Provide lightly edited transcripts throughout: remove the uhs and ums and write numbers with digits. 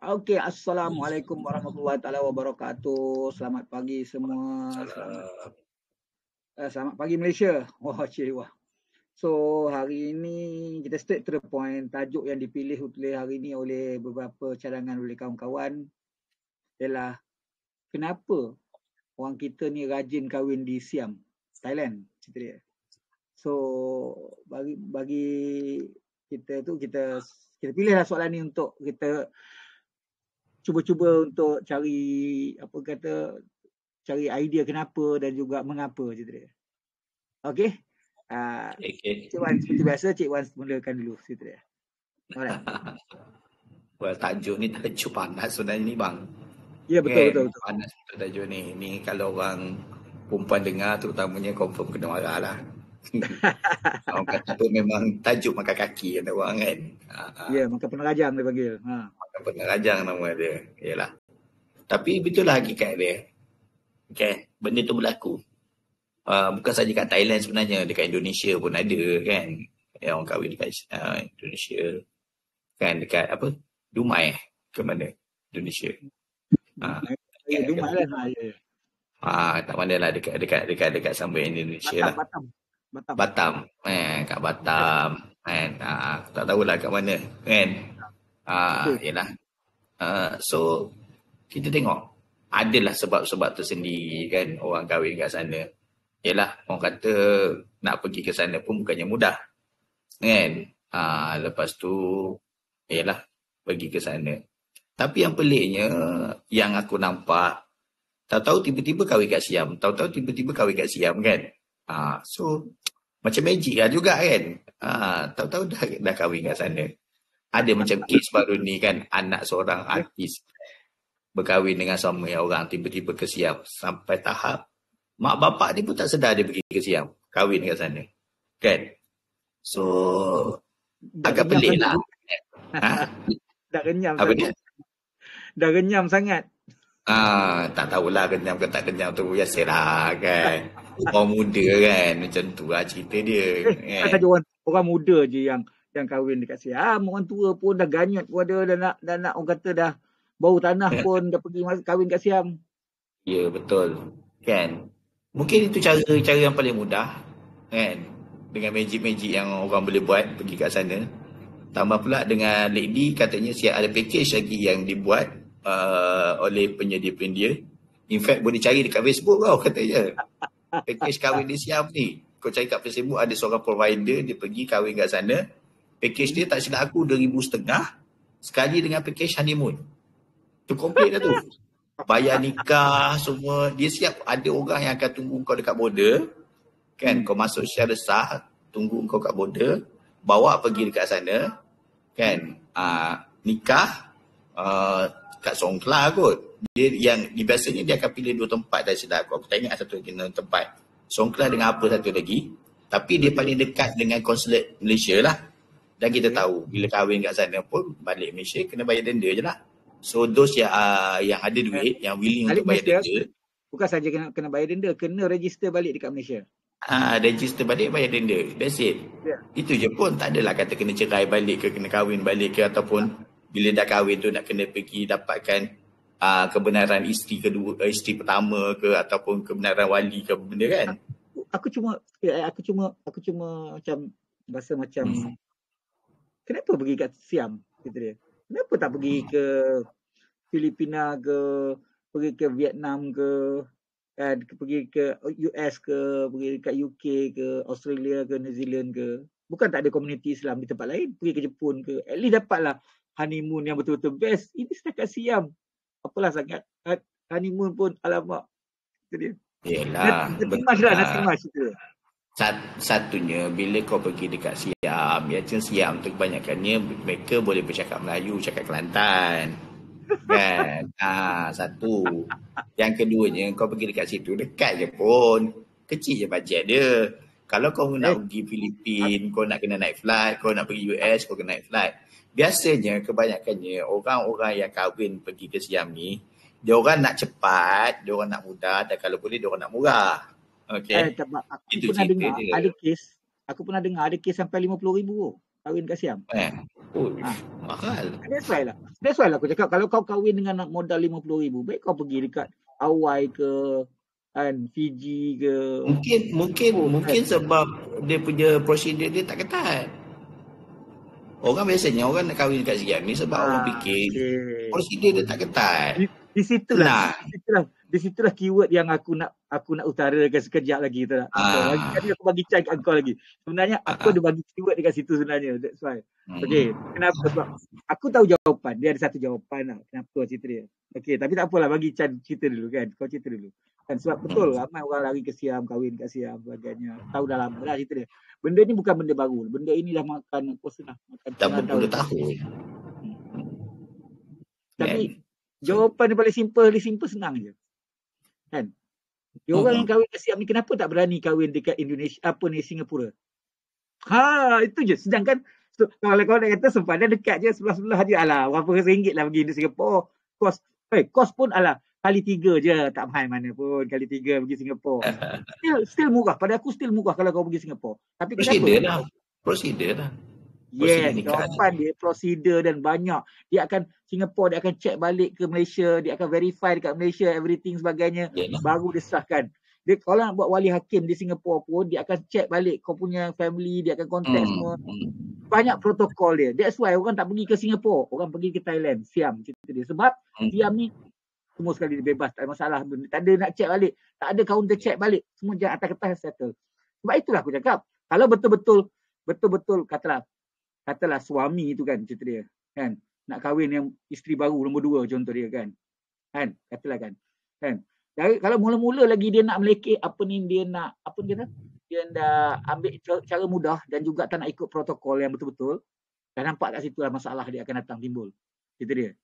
Okey, Assalamualaikum warahmatullahi taala wabarakatuh. Selamat pagi semua. Salam. Selamat pagi Malaysia. Wah, cik wah. So, hari ini kita straight to the point. Tajuk yang dipilih oleh hari ini oleh beberapa cadangan oleh kawan-kawan ialah kenapa orang kita ni rajin kahwin di Siam, Thailand, cerita dia. So, bagi kita tu kita pilihlah soalan ni untuk kita cuba-cuba untuk cari cari idea kenapa dan juga mengapa cerita dia. Okey. Okay. Cik Wan seperti biasa Cik Wan mulakan dulu cerita dia. Alright. Well, tajuk ni tajuk panas sebenarnya ni bang. Ya betul. Panas betul tajuk ni. Ni kalau orang perempuan dengar terutamanya confirm kena marah lah. Orang kata tu memang tajuk makan kaki kata orang kan. Ya, makan penarajang dia panggil. Makan penarajang nama dia. Yalah. Tapi betul lah hakikat dia. Okay. Benda tu berlaku. Bukan saja kat Thailand sebenarnya, dekat Indonesia pun ada kan. Yang orang kahwin dekat Indonesia. Kan dekat apa? Dumai ke mana? Indonesia. Dumai lah. Tak mana lah dekat sambil Indonesia Batam. Kat Batam. Kan. Tak tahulah kat mana kan. Yalah. So kita tengok adalah sebab-sebab tersendiri kan orang kahwin kat sana. Yalah, orang kata nak pergi ke sana pun bukannya mudah. Kan? Lepas tu yalah, pergi ke sana. Tapi yang peliknya yang aku nampak, tahu-tahu tiba-tiba kahwin kat Siam, kan. So macam magic lah juga kan. Tahu-tahu dah kahwin kat sana. Ada macam kes baru ni kan, anak seorang artis berkahwin dengan suami orang tiba-tiba ke Siam sampai tahap mak bapak dia pun tak sedar dia pergi ke Siam, kahwin kat sana. Kan? So agak pelik lah. Dah renyam apa sangat. dia? Dah renyam sangat. Tak tahulah renyam ke tak renyam tu biasalah kan. Orang muda kan, macam tu lah cerita dia. Kan saja orang muda je yang kahwin dekat Siam. Orang tua pun dah ganyut pun ada, dah nak orang kata dah bau tanah pun dah pergi kahwin kat Siam. Ya betul. Kan? Mungkin itu cara yang paling mudah kan. Dengan magic-magic yang orang boleh buat pergi kat sana. Tambah pula dengan Lady katanya siap ada package lagi yang dibuat oleh penyedia-penyedia. In fact boleh cari dekat Facebook kau katanya. Package kahwin di Siam ni. Kau cari kat Facebook ada seorang provider dia pergi kahwin kat sana. Package dia tak silap aku RM2,500 sekali dengan package honeymoon. Tu komplit dah tu. Bayar nikah semua. Dia siap ada orang yang akan tunggu kau dekat border. Kan kau masuk secara sah, tunggu kau kat border, bawa pergi dekat sana. Kan nikah kat Songkla kot. Dia biasanya dia akan pilih 2 tempat dah silap aku. Aku tak ingat satu lagi tempat. Songkla dengan apa satu lagi. Tapi dia paling dekat dengan konsulat Malaysia lah. Dan kita tahu bila kahwin kat sana pun balik Malaysia kena bayar denda je lah. So those yang ada duit, yang willing untuk bayar denda. Bukan saja kena bayar denda, kena register balik dekat Malaysia. Register balik bayar denda. That's it. Itu je pun. Tak adalah kata kena cerai balik ke, kena kahwin balik ke, ataupun bila dah kahwin tu nak kena pergi dapatkan kebenaran isteri kedua, isteri pertama ke, ataupun kebenaran wali ke benda kan. Aku cuma macam rasa macam kenapa pergi kat Siam gitu dia. Kenapa tak pergi ke Filipina ke, pergi ke Vietnam ke, pergi ke US ke, pergi ke UK ke, Australia ke, New Zealand ke. Bukan tak ada komuniti Islam di tempat lain, pergi ke Jepun ke. At least dapatlah honeymoon yang betul-betul best. Ini setakat Siam. Apalah sangat honeymoon pun alamak. Itu dia. Yelah. Nasi mas itu. Satunya bila kau pergi dekat Siam, macam Siam tu kebanyakannya mereka boleh bercakap Melayu, cakap Kelantan. Kan? Satu. Yang keduanya kau pergi dekat situ dekat je pun. Kecil je bajet dia. Kalau kau nak pergi Filipina, kau nak kena naik flight, kau nak pergi US, kau kena naik flight. Biasanya kebanyakannya orang-orang yang kahwin pergi ke Siam ni, dia orang nak cepat, dia orang nak mudah, dan kalau boleh dia orang nak murah. Okay. Aku pernah dengar ada kes. Aku pernah dengar ada kes sampai 50,000 kahwin kat Siam. Mahal. That's why lah aku cakap kalau kau kahwin dengan modal 50,000, baik kau pergi dekat Hawaii ke kan Fiji ke. Mungkin sebab dia punya prosedur dia tak ketat. Orang biasanya orang nak kahwin dekat Siam ni sebab orang fikir prosedur dia tak ketat. Di situlah keyword yang aku nak utarakan sekejap lagi tu lah. Lagi aku bagi check kau lagi. Sebenarnya aku ada bagi keyword dekat situ sebenarnya. That's why. Okay, kenapa? Sebab aku tahu jawapan. Dia ada satu jawapan lah. Kenapa cerita dia. Okay, tapi tak apalah, bagi Chan cerita dulu kan. Kau cerita dulu. Kan sebab betul ramai orang lari ke Siam, kahwin kat Siam sebagainya. Tahu dah lama dah cerita dia. Benda ni bukan benda baru. Benda ini dah makan makan dah berpuluh tahun. Tapi jawapan yang paling simple senang je. Kan? Dia orang yang kahwin kat Siam ni kenapa tak berani kahwin dekat Indonesia, Singapura? Itu je. Sedangkan kalau kau nak kata sempadan dekat je, sebelah-sebelah je, alah berapa ringgit lah pergi di Singapura. Kos pun alah kali 3 je, tak mahal mana pun, kali 3 pergi Singapura. Still murah. Pada aku still murah kalau kau pergi Singapura. Tapi kenapa? Prosedur lah. Yes, jawapan dia prosedur dan banyak. Singapura dia akan check balik ke Malaysia, dia akan verify dekat Malaysia everything sebagainya, baru disahkan. Dia kalau nak buat wali hakim di Singapura pun dia akan check balik kau punya family, dia akan contact semua. Banyak protokol dia. That's why orang tak pergi ke Singapura, orang pergi ke Thailand, Siam cerita dia. Sebab Siam ni semua sekali dia bebas, tak ada masalah. Tak ada nak check balik, tak ada counter check balik. Semua jangan atas kertas settle. Sebab itulah aku cakap, kalau betul-betul katalah suami itu kan cerita dia kan nak kahwin yang isteri baru nombor 2 contoh dia kan katalah kan jadi kalau mula-mula lagi dia nak melekeh dia nak ambil cara mudah dan juga tak nak ikut protokol yang betul-betul, dah nampak kat situ lah masalah dia akan datang timbul cerita dia.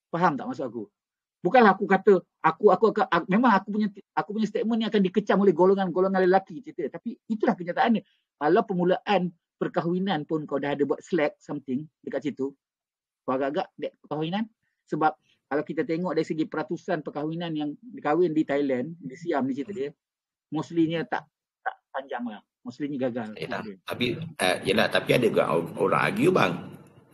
Faham tak maksud aku? Bukanlah aku kata memang aku punya statement ni akan dikecam oleh golongan lelaki cerita, tapi itulah kenyataannya. Kalau permulaan perkahwinan pun kau dah ada buat slack something dekat situ, kau agak-agak perkahwinan. Sebab kalau kita tengok dari segi peratusan perkahwinan yang dikahwin di Thailand, di Siam ni cerita dia, mostly-nya tak panjang lah. Mostly-nya gagal. Tapi ada juga orang argue bang.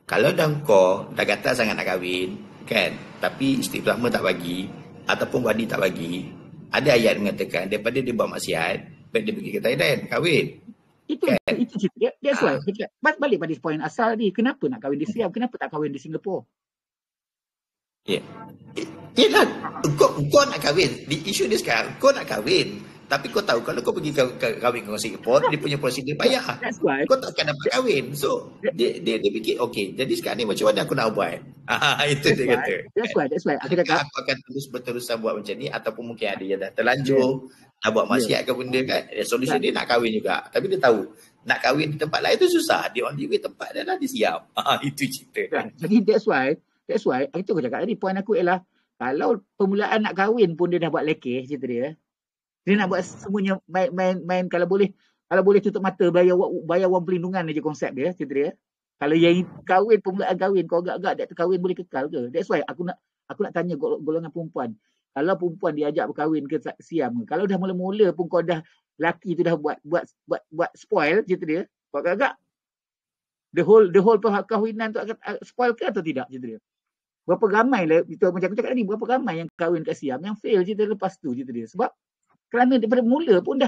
Kalau dah kau dah kata sangat nak kahwin, kan, tapi isteri pertama tak bagi, ataupun wali tak bagi, ada ayat mengatakan daripada dia buat maksiat, baik dia pergi ke Thailand, kahwin. Itu cerita dia. That's why. Balik pada poin asal ni. Kenapa nak kahwin di Siam? Kenapa tak kahwin di Singapura? Yelah. Kau nak kahwin. Isu dia sekarang, kau nak kahwin. Tapi kau tahu kalau kau pergi kahwin ke Singapura, dia punya prosedur payah. That's why. Kau tak akan dapat kahwin. So, dia fikir, okay, jadi sekarang ni macam mana aku nak buat? Itu dia kata. That's why. Aku akan terus-terusan buat macam ni, ataupun mungkin ada yang dah terlanjur, nak buat maksiat ke benda kan. Solusi dia nak kahwin juga. Tapi dia tahu, nak kahwin di tempat lain tu susah. Dia on the way tempat dia lah, dia siap. Itu cerita. Jadi that's why, itu aku cakap tadi, point aku ialah, kalau permulaan nak kahwin pun dia dah buat lekeh cerita dia. Dia nak buat semuanya main kalau boleh tutup mata bayar wang perlindungan aja konsep dia cerita dia. Kalau yang kahwin permulaan kahwin kau agak-agak dia kahwin boleh kekal ke? That's why aku nak tanya golongan perempuan. Kalau perempuan diajak berkahwin ke Siam, kalau dah mula-mula pun kau dah laki tu dah buat spoil cerita dia, kau agak-agak the whole perkahwinan tu akan spoil ke atau tidak cerita dia. Berapa ramai lah itu macam aku cakap tadi, berapa ramai yang kahwin kat Siam yang fail cerita lepas tu cerita dia. Sebab kerana daripada mula pun dah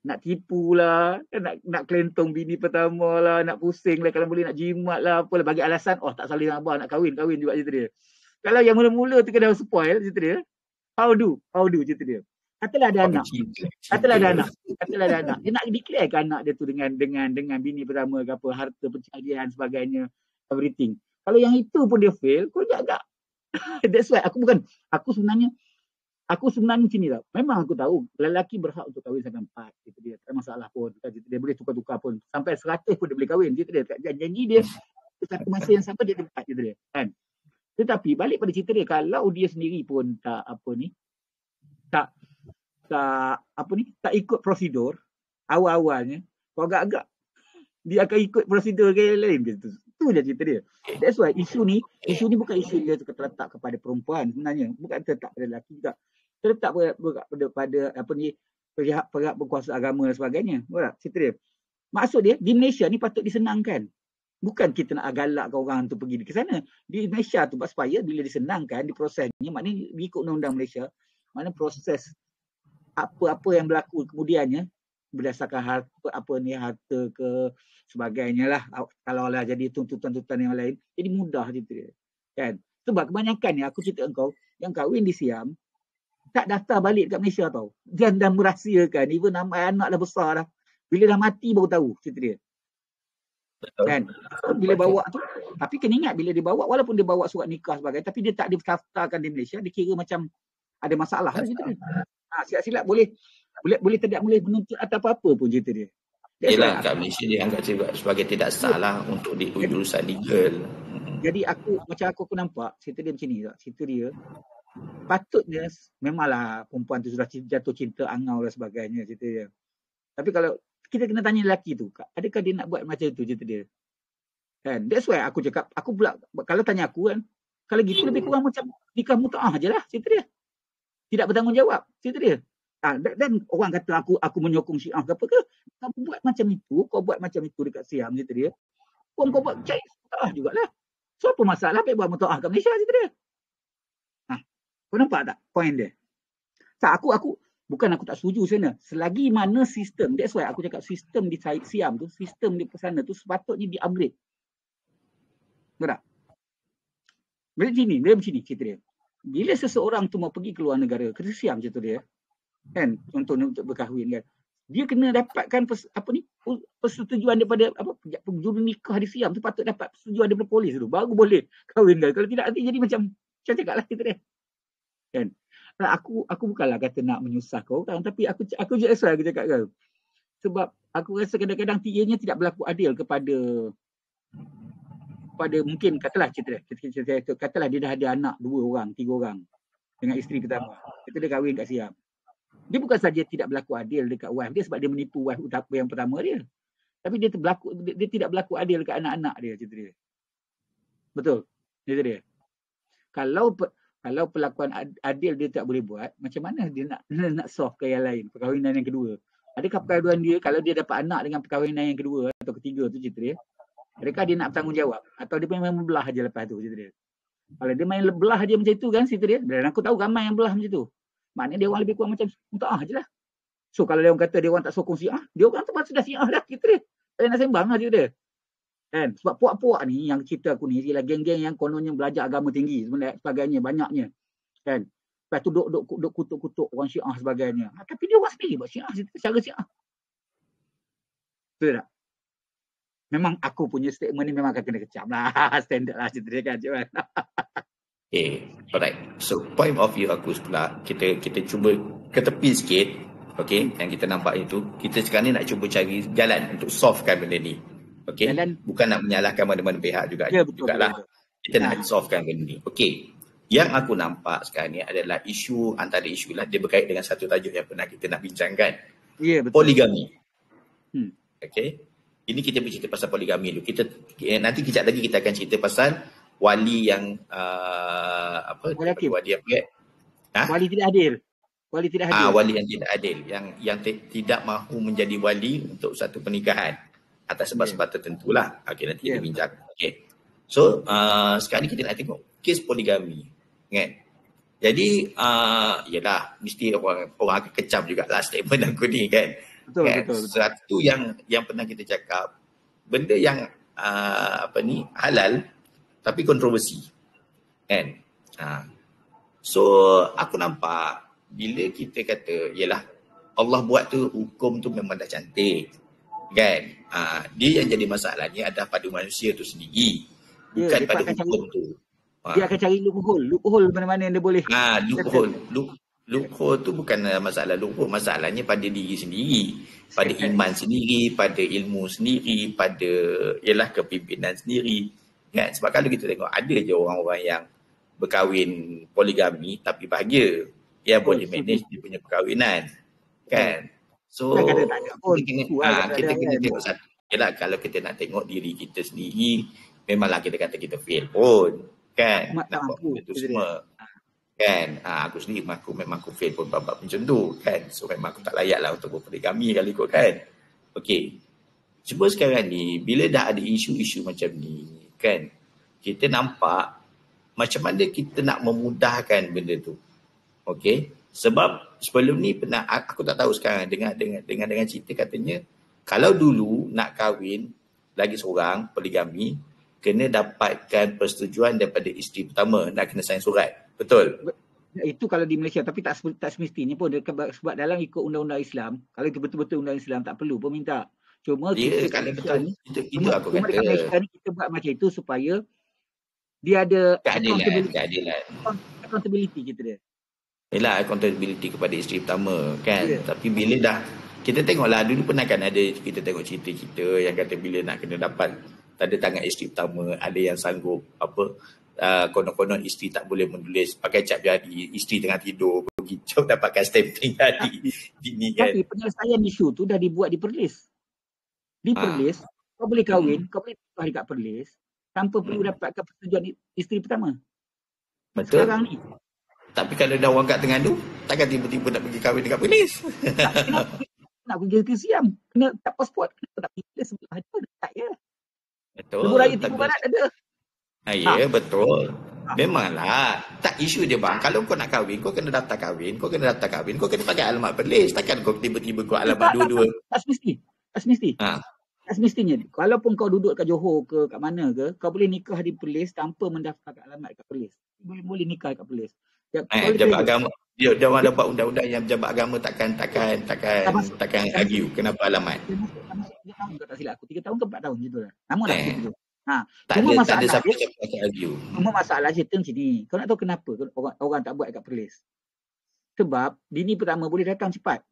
nak tipu lah, nak kelentong bini pertama lah, nak pusing lah, kalau boleh nak jimat lah, apalah bagi alasan, tak saling abah nak kahwin juga cerita dia. Kalau yang mula-mula tu kena spoil cerita dia, how do cerita dia. Katalah ada anak. Dia nak declare ke anak dia tu dengan bini pertama ke apa, harta perceraian sebagainya, everything. Kalau yang itu pun dia fail, kau agak. That's why aku sebenarnya macam ni lah. Memang aku tahu lelaki berhak untuk kahwin sampai 4 gitu dia. Tak ada masalah pun. Dia boleh tukar-tukar pun. Sampai 100 pun dia boleh kahwin gitu dia. Janji dia satu masa yang sama dia ada 4 gitu dia. Kan? Tetapi balik pada cerita dia, kalau dia sendiri pun tak ikut prosedur awal-awalnya, kau agak-agak dia akan ikut prosedur yang lain gitu. Itu je cerita dia. That's why isu ni bukan isu dia terletak kepada perempuan sebenarnya. Bukan terletak pada lelaki juga. Terletak pada pihak berkuasa agama dan sebagainya. Cerita dia. Maksud dia di Malaysia ni patut disenangkan. Bukan kita nak galakkan orang tu pergi ke sana. Di Malaysia tu supaya bila disenangkan diprosesnya, maknanya ikut undang-undang Malaysia, maknanya proses apa-apa yang berlaku kemudiannya berdasarkan harta ke sebagainya lah, kalau lah jadi tuntutan-tuntutan yang lain, jadi mudah gitu kan. Sebab kebanyakan ni aku cerita engkau yang kahwin di Siam tak daftar balik kat Malaysia tau, dan merahsiakan, even anak dah besar dah, bila dah mati baru tahu cerita dia. Kan? So, bila bawa tu, tapi kena ingat bila dia bawa, walaupun dia bawa surat nikah sebagainya, tapi dia tak didaftarkan di Malaysia, dia kira macam ada masalah lah cerita dia. Silap-silap boleh tidak boleh menuntut atau apa-apa pun cerita dia. Yelah, kat Malaysia dia anggap sebagai tidak sah lah untuk urusan legal. Jadi aku nampak cerita dia macam ni tak? Cerita dia patutnya memanglah perempuan tu sudah jatuh cinta angau dan sebagainya cerita dia. Tapi kalau kita kena tanya lelaki tu, adakah dia nak buat macam tu cerita dia? Kan? That's why aku cakap, aku pula kalau tanya aku kan, kalau gitu lebih kurang macam nikah mutaah je lah cerita dia. Tidak bertanggungjawab cerita dia. Dan orang kata aku menyokong Syiah ke apa ke, kau buat macam itu dekat Siam cerita dia. Kau buat cari mutaah jugalah. So apa masalah baik buat mutaah kat Malaysia cerita dia. Kau nampak tak point dia? Tak, aku bukan aku tak setuju sana. Selagi mana sistem, that's why aku cakap sistem di Siam tu, sistem di sana tu sepatutnya di-upgrade. Betul tak? Dia macam ni cerita dia. Bila seseorang tu mau pergi ke luar negara, ke Siam cerita dia, kan, contohnya untuk berkahwin kan, dia kena dapatkan persetujuan daripada juru nikah di Siam tu, patut dapat persetujuan daripada polis tu, baru boleh kahwin kan. Kalau tidak nanti jadi macam cakap lah cerita dia. Kan? Aku bukanlah kata nak menyusahkan orang, tapi aku asal aku cakap kan. Sebab aku rasa kadang-kadang ianya tidak berlaku adil kepada mungkin katalah katalah dia dah ada anak 2 orang, 3 orang dengan isteri pertama. Kita dia kahwin kat Siam. Dia bukan saja tidak berlaku adil dekat wife dia sebab dia menipu wife yang pertama dia. Tapi dia tidak berlaku adil dekat anak-anak dia cerita dia. Betul. Cerita dia. Kalau perlakuan adil dia tak boleh buat, macam mana dia nak solve ke yang lain, perkahwinan yang kedua? Adakah perkahwinan dia, kalau dia dapat anak dengan perkahwinan yang kedua atau ketiga tu cerita dia, adakah dia nak bertanggungjawab? Atau dia main belah je lepas tu cerita dia? Kalau dia main belah je macam tu kan cerita dia, dan aku tahu ramai yang belah macam tu. Maknanya dia orang lebih kurang macam mutaah je lah. So kalau dia orang kata dia orang tak sokong Syiah, dia orang tu sudah Syiah dah cerita dia. Tak nak sembang lah cerita dia. Kan? Sebab puak-puak ni yang cerita aku ni ialah geng-geng yang kononnya belajar agama tinggi sebagainya, banyaknya kan. Lepas tu duk kutuk-kutuk orang Syiah sebagainya. Tapi dia orang sendiri buat Syiah, cara Syiah. Betul tak? Memang aku punya statement ni memang akan kena kecam lah. Standard lah cerita dia kan. Okay, alright. So point of view aku pula, kita cuba ke tepi sikit. Okay, yang kita nampak itu, kita sekarang ni nak cuba cari jalan untuk solvekan benda ni. Okay, bukan nak menyalahkan mana-mana pihak juga. Ya, betul. Kita nak solvekan benda ni. Okay, yang aku nampak sekarang ni adalah antara isu lah, dia berkait dengan satu tajuk yang pernah kita nak bincangkan. Ya, betul. Poligami. Okay, ini kita bercerita pasal poligami dulu. Nanti kejap lagi kita akan cerita pasal wali yang wali tidak adil. Wali yang tidak adil, yang tidak mahu menjadi wali untuk satu pernikahan atas sebab-sebab tertentu lah. Okey, nanti kita bincang. Okey. So, sekarang ni kita nak tengok kes poligami. Kan? Jadi, yalah, mesti orang akan kecam jugalah statement aku ni kan. Betul. Satu yang pernah kita cakap, benda yang halal tapi kontroversi. Kan? So, aku nampak bila kita kata, yalah, Allah buat tu, hukum tu memang dah cantik. Kan? Dia yang jadi masalahnya adalah pada manusia tu sendiri. Bukan pada hukum tu. Dia akan cari loophole mana-mana yang dia boleh. Loophole tu bukan masalah loophole. Masalahnya pada diri sendiri. Pada iman sendiri, pada ilmu sendiri, pada kepimpinan sendiri. Kan? Sebab kalau kita tengok, ada je orang-orang yang berkahwin poligami tapi bahagia. Dia boleh manage dia punya perkahwinan. Kan? So, kita kena tengok satu. Yalah, kalau kita nak tengok diri kita sendiri, memanglah kita kata kita fail pun. Kan? Nak buat benda tu semua. Kan? Aku sendiri memang aku fail pun bab macam tu. Kan? So, memang aku tak layak lah untuk berpoligami kali kot kan. Okay. Cuma sekarang ni, bila dah ada isu-isu macam ni, kan, kita nampak macam mana kita nak memudahkan benda tu. Okey? Sebab sebelum ni pernah, aku tak tahu sekarang, dengan cerita katanya, kalau dulu nak kahwin lagi seorang, poligami, kena dapatkan persetujuan daripada isteri pertama, nak kena sign surat. Betul? Itu kalau di Malaysia, tapi tak semestinya pun, sebab dalam ikut undang-undang Islam, kalau itu betul-betul undang Islam, tak perlu pun minta. Cuma kita kat Malaysia ni, itu aku kata. Dekat Malaysia ni kita buat macam itu supaya dia ada accountability kita dia. Yalah, accountability kepada isteri pertama, kan. Tapi bila dah, kita tengoklah, dulu pernah kan ada, kita tengok cerita-cerita yang kata bila nak kena dapat tanda tangan isteri pertama, ada yang sanggup konon-konon isteri tak boleh menulis pakai cap jari, isteri tengah tidur begitu dapatkan stamping jari bini, kan. Tapi penyelesaian isu tu dah dibuat di Perlis. Di Perlis, kau boleh kahwin, kau boleh tukar dekat Perlis tanpa perlu dapatkan persetujuan isteri pertama. Betul. Sekarang ni. Tapi kalau dah orang kat tengah tu, takkan tiba-tiba nak pergi kahwin dekat Perlis. Nak pergi ke Siam, kena tak pasport, kena tak pergi sebelah ada dekat je. Betul. Lebuh Raya Timur Barat ada. Ya, betul. Memanglah. Tak isu dia bang. Kalau kau nak kahwin, kau kena daftar kahwin. Kau kena pakai alamat Perlis. Takkan kau tiba-tiba kau alamat dua-dua. Tak semesti. Tak semestinya. Kalaupun kau duduk kat Johor ke, kat mana ke, kau boleh nikah di Perlis tanpa mendaftarkan alamat kat Perlis. Boleh nikah kat Perlis. Pejabat agama. Dia orang dapat undang-undang yang pejabat agama takkan argue kenapa alamat. Dia tahun kau tak silap aku. 3 tahun ke 4 tahun gitu lah. Nama dah gitu. Tak ada siapa yang argue. Cuma masalah cerita macam ni. Kau nak tahu kenapa orang tak buat kat Perlis? Sebab bini pertama boleh datang cepat.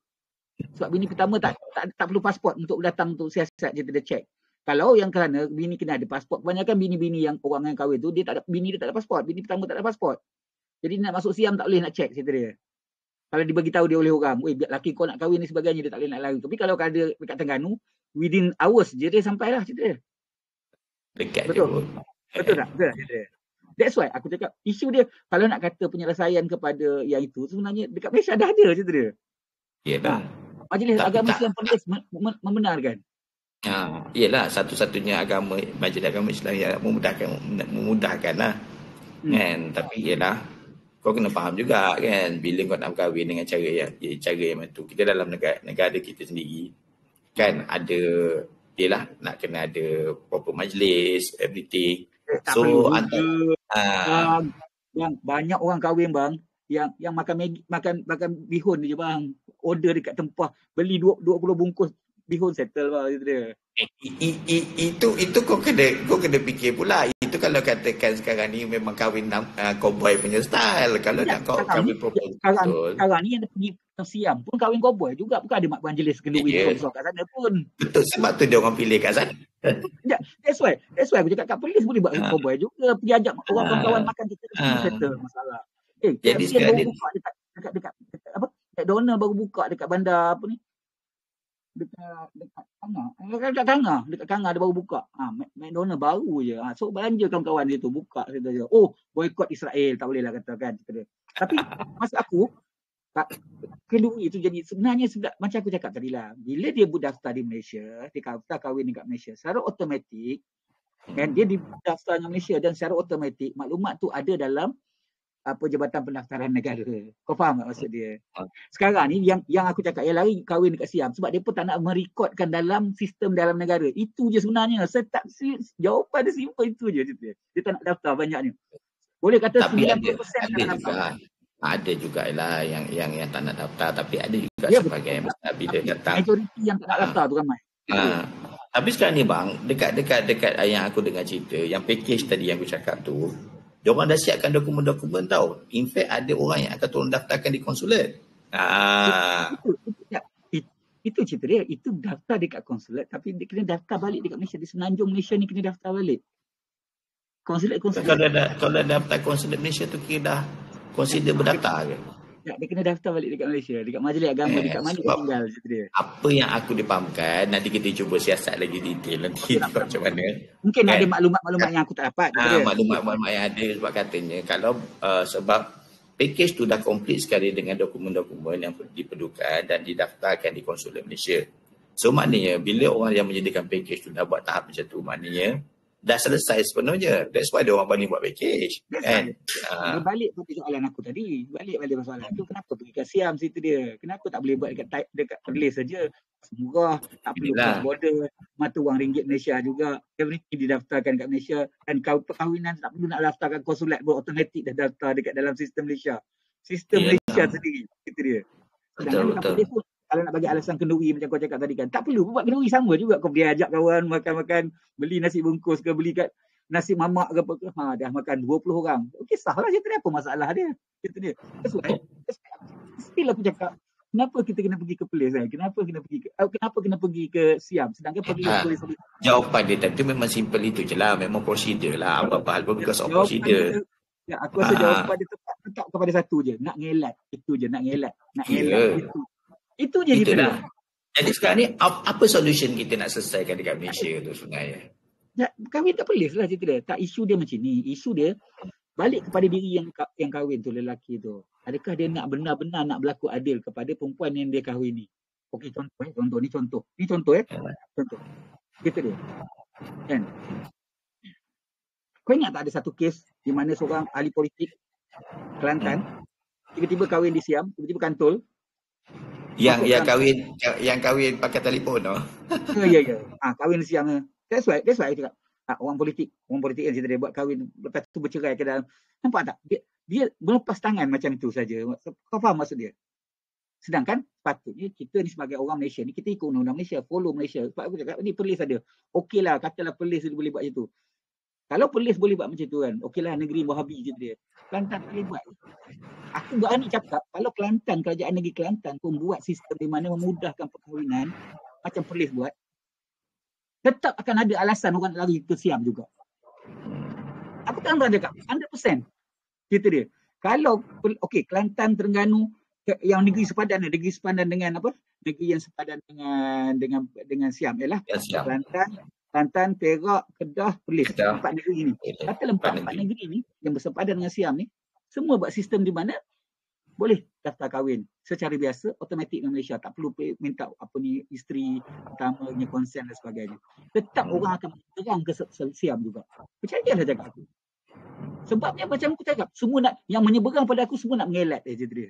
Sebab bini pertama tak perlu pasport untuk datang untuk siasat je dia check. Kalau yang kerana bini kena ada pasport, kebanyakan bini-bini yang orang yang kahwin tu bini dia tak ada pasport, bini pertama tak ada pasport. Jadi nak masuk Siam tak boleh nak check cerita dia. Kalau dibagi tahu dia oleh orang, biar laki kau nak kahwin ni sebagainya, dia tak boleh nak lari. Tapi kalau ada dekat Terengganu, within hours je dia sampailah cerita dia. Dekat betul. Betul tak? Betul tak cerita dia? That's why aku cakap isu dia kalau nak kata penyelesaian kepada yang itu sebenarnya dekat Malaysia dah ada cerita dia. Yalah. Majlis Agama Islam Perlis membenarkan. Yalah, satu-satunya agama, Majlis Agama Islam yang memudahkanlah. Kan, tapi yalah, kau kena faham juga kan, bila kau nak berkahwin dengan cara yang macam tu, kita dalam negara kita sendiri kan ada, yalah, nak kena ada proper majlis, everything. So bang, banyak orang kahwin bang yang makan bihun je bang, order dekat tempah, beli 20 bungkus bihun settle bang gitu dia. Itu kau kena fikir pula. Itu kalau katakan sekarang ni memang kahwin cowboy punya style. Kalau nak kau kahwin proper betul. Sekarang ni yang pergi Siam pun kahwin cowboy juga, bukan ada mak majlis kenduri besar kat sana pun. Betul, sebab tu dia orang pilih kat sana. That's why aku cakap kat Perlis boleh buat cowboy juga, pergi ajak orang kawan-kawan makan kita settle masalah. Jadi sekarang baru buka dekat apa? McDonald baru buka dekat bandar apa ni? Dekat Tangah dia baru buka. McDonald baru je. So belanja kawan-kawan dia tu buka dia. Boykot Israel, tak boleh lah katakan. Tapi masa aku kenduri itu jadi sebenarnya macam aku cakap tadi lah. Bila dia berdaftar di Malaysia, dia daftar kahwin dekat Malaysia, secara automatik kan dia didaftar dengan Malaysia dan secara automatik maklumat tu ada dalam Jabatan Pendaftaran Negara. Kau faham tak maksud dia? Sekarang ni yang aku cakap yang lari kahwin dekat Siam sebab dia pun tak nak merekodkan dalam sistem dalam negara. Itu je sebenarnya. Jawapan dia simple itu je. Dia tak nak daftar banyaknya. Boleh kata tapi 90% tak daftar. Ada juga lah yang tak nak daftar, tapi ada juga sebagai bila datang. Majoriti yang tak nak daftar tu ramai. Tapi sekarang ni bang, dekat yang aku dengar cerita, yang package tadi yang aku cakap tu, diorang dah siapkan dokumen-dokumen tau. In fact ada orang yang akan tolong daftarkan di konsulat. Itu cerita dia. Itu daftar dekat konsulat, tapi dia kena daftar balik dekat Malaysia. Di Semenanjung Malaysia ni kena daftar balik. Konsulat. Kalau daftar konsulat Malaysia tu kira dah consider berdaftar ke? Dia kena daftar balik dekat Malaysia, dekat Majlis Agama, dekat mana dia tinggal cerita dia. Apa yang aku dipahamkan, nanti kita cuba siasat lagi detail nanti macam mana. Mungkin ada maklumat-maklumat yang aku tak dapat. Maklumat-maklumat yang ada sebab katanya kalau sebab package tu dah komplit sekali dengan dokumen-dokumen yang diperlukan dan didaftarkan di konsulat Malaysia. So maknanya bila orang yang menyediakan package tu dah buat tahap macam tu, maknanya dah selesai sepenuhnya. That's why dia orang banding buat package. Kan? Dia balik pada soalan aku tadi. Balik soalan tu, kenapa pergi kat Siam situ dia? Kenapa tak boleh buat dekat Perlis saja? Murah, tak perlu cross border, mata wang ringgit Malaysia juga. Everything didaftarkan kat Malaysia. Dan perkahwinan tak perlu nak daftarkan konsulat, automatik dah daftar dekat dalam sistem Malaysia. Sistem Malaysia sendiri. Itu dia. Sedangkan betul. Kalau nak bagi alasan kenduri macam kau cakap tadi kan, tak perlu buat kenduri, sama juga kau boleh ajak kawan makan-makan, beli nasi bungkus ke, beli kat nasi mamak ke apa, dah makan 20 orang. Okey, sahlah je, apa masalah dia. Itu dia. Still aku cakap, kenapa kita kena pergi ke Perlis kan? Kenapa kena pergi ke Siam? Sedangkan Perlis boleh sendiri. Jawapan dia tadi memang simple itu je lah, memang prosedur lah. Apa-apa hal pun because of prosedur. Ya, aku rasa jawapan dia tetap kepada satu je, nak ngelat. Itu je, nak ngelat. Itu je kita dah. Jadi sekarang ni apa solution kita nak selesaikan dekat Malaysia tu sebenarnya? Ya, kahwin tak Perlis lah cerita dia. Tak, isu dia macam ni. Isu dia balik kepada diri yang kahwin tu, lelaki tu. Adakah dia nak benar-benar nak berlaku adil kepada perempuan yang dia kahwin ni? Okey, contoh. Ni contoh. Contoh. Kita dia. Kan? Kau ingat tak ada satu kes di mana seorang ahli politik Kelantan tiba-tiba kahwin di Siam, tiba-tiba kantul. Yang kahwin pakai telefon tu. Ya. Kahwin di Siam. That's why I cakap. Orang politik yang cerita dia buat kahwin, lepas tu bercerai ke dalam. Nampak tak? Dia melepas tangan macam itu saja. Kau faham maksud dia? Sedangkan patutnya kita ni sebagai orang Malaysia ni, kita ikut undang-undang Malaysia, follow Malaysia. Sebab aku cakap ni Perlis ada. Okeylah, katalah Perlis boleh buat macam tu. Kalau Perlis boleh buat macam tu kan, okeylah, negeri Wahabi je dia. Kelantan tak boleh buat. Aku berani cakap, kalau Kelantan, kerajaan negeri Kelantan pun buat sistem di mana memudahkan perkahwinan macam Perlis buat, tetap akan ada alasan orang nak lari ke Siam juga. Aku tak nak cakap 100%. Cerita dia. Kalau Kelantan, Terengganu, yang negeri sepadan dengan apa? Negeri yang sepadan dengan Siam ialah Kelantan, Perak, Kedah, Perlis. 4 negeri ni. Katalah 4 negeri ni yang bersepadan dengan Siam ni, semua buat sistem di mana boleh daftar kahwin secara biasa, automatik dengan Malaysia. Tak perlu minta isteri pertamanya konsen dan sebagainya. Tetap orang akan berang ke Siam juga. Percayalah cakap aku. Sebabnya macam aku cakap, semua nak, yang menyeberang pada aku semua nak mengelat je dia.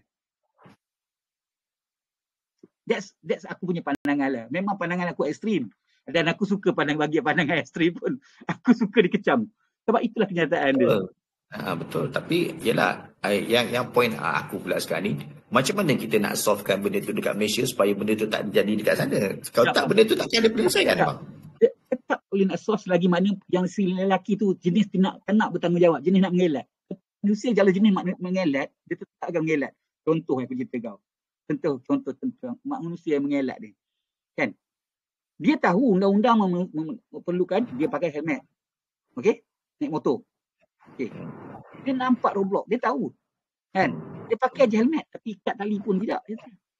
That's aku punya pandangan lah. Memang pandangan aku ekstrim. Dan aku suka bagi pandangan ekstrim pun. Aku suka dikecam. Sebab itulah kenyataan dia. Betul. Tapi yelah, yang point aku pula sekarang ni, macam mana kita nak solvekan benda tu dekat Malaysia supaya benda tu tak jadi dekat sana? Kalau tak, benda tu takkan ada penyelesaian bang. Tetap boleh nak solve lagi mana yang si lelaki tu jenis tak nak bertanggungjawab, jenis nak mengelat. Manusia kalau jenis mengelat, dia tetap akan mengelat. Contoh yang aku cerita kau. Contoh manusia yang mengelat dia. Kan? Dia tahu undang-undang memerlukan dia pakai helmet. Okey? Naik motor. Okey. Dia nampak roadblock, dia tahu. Kan? Dia pakai je helmet tapi ikat tali pun tidak.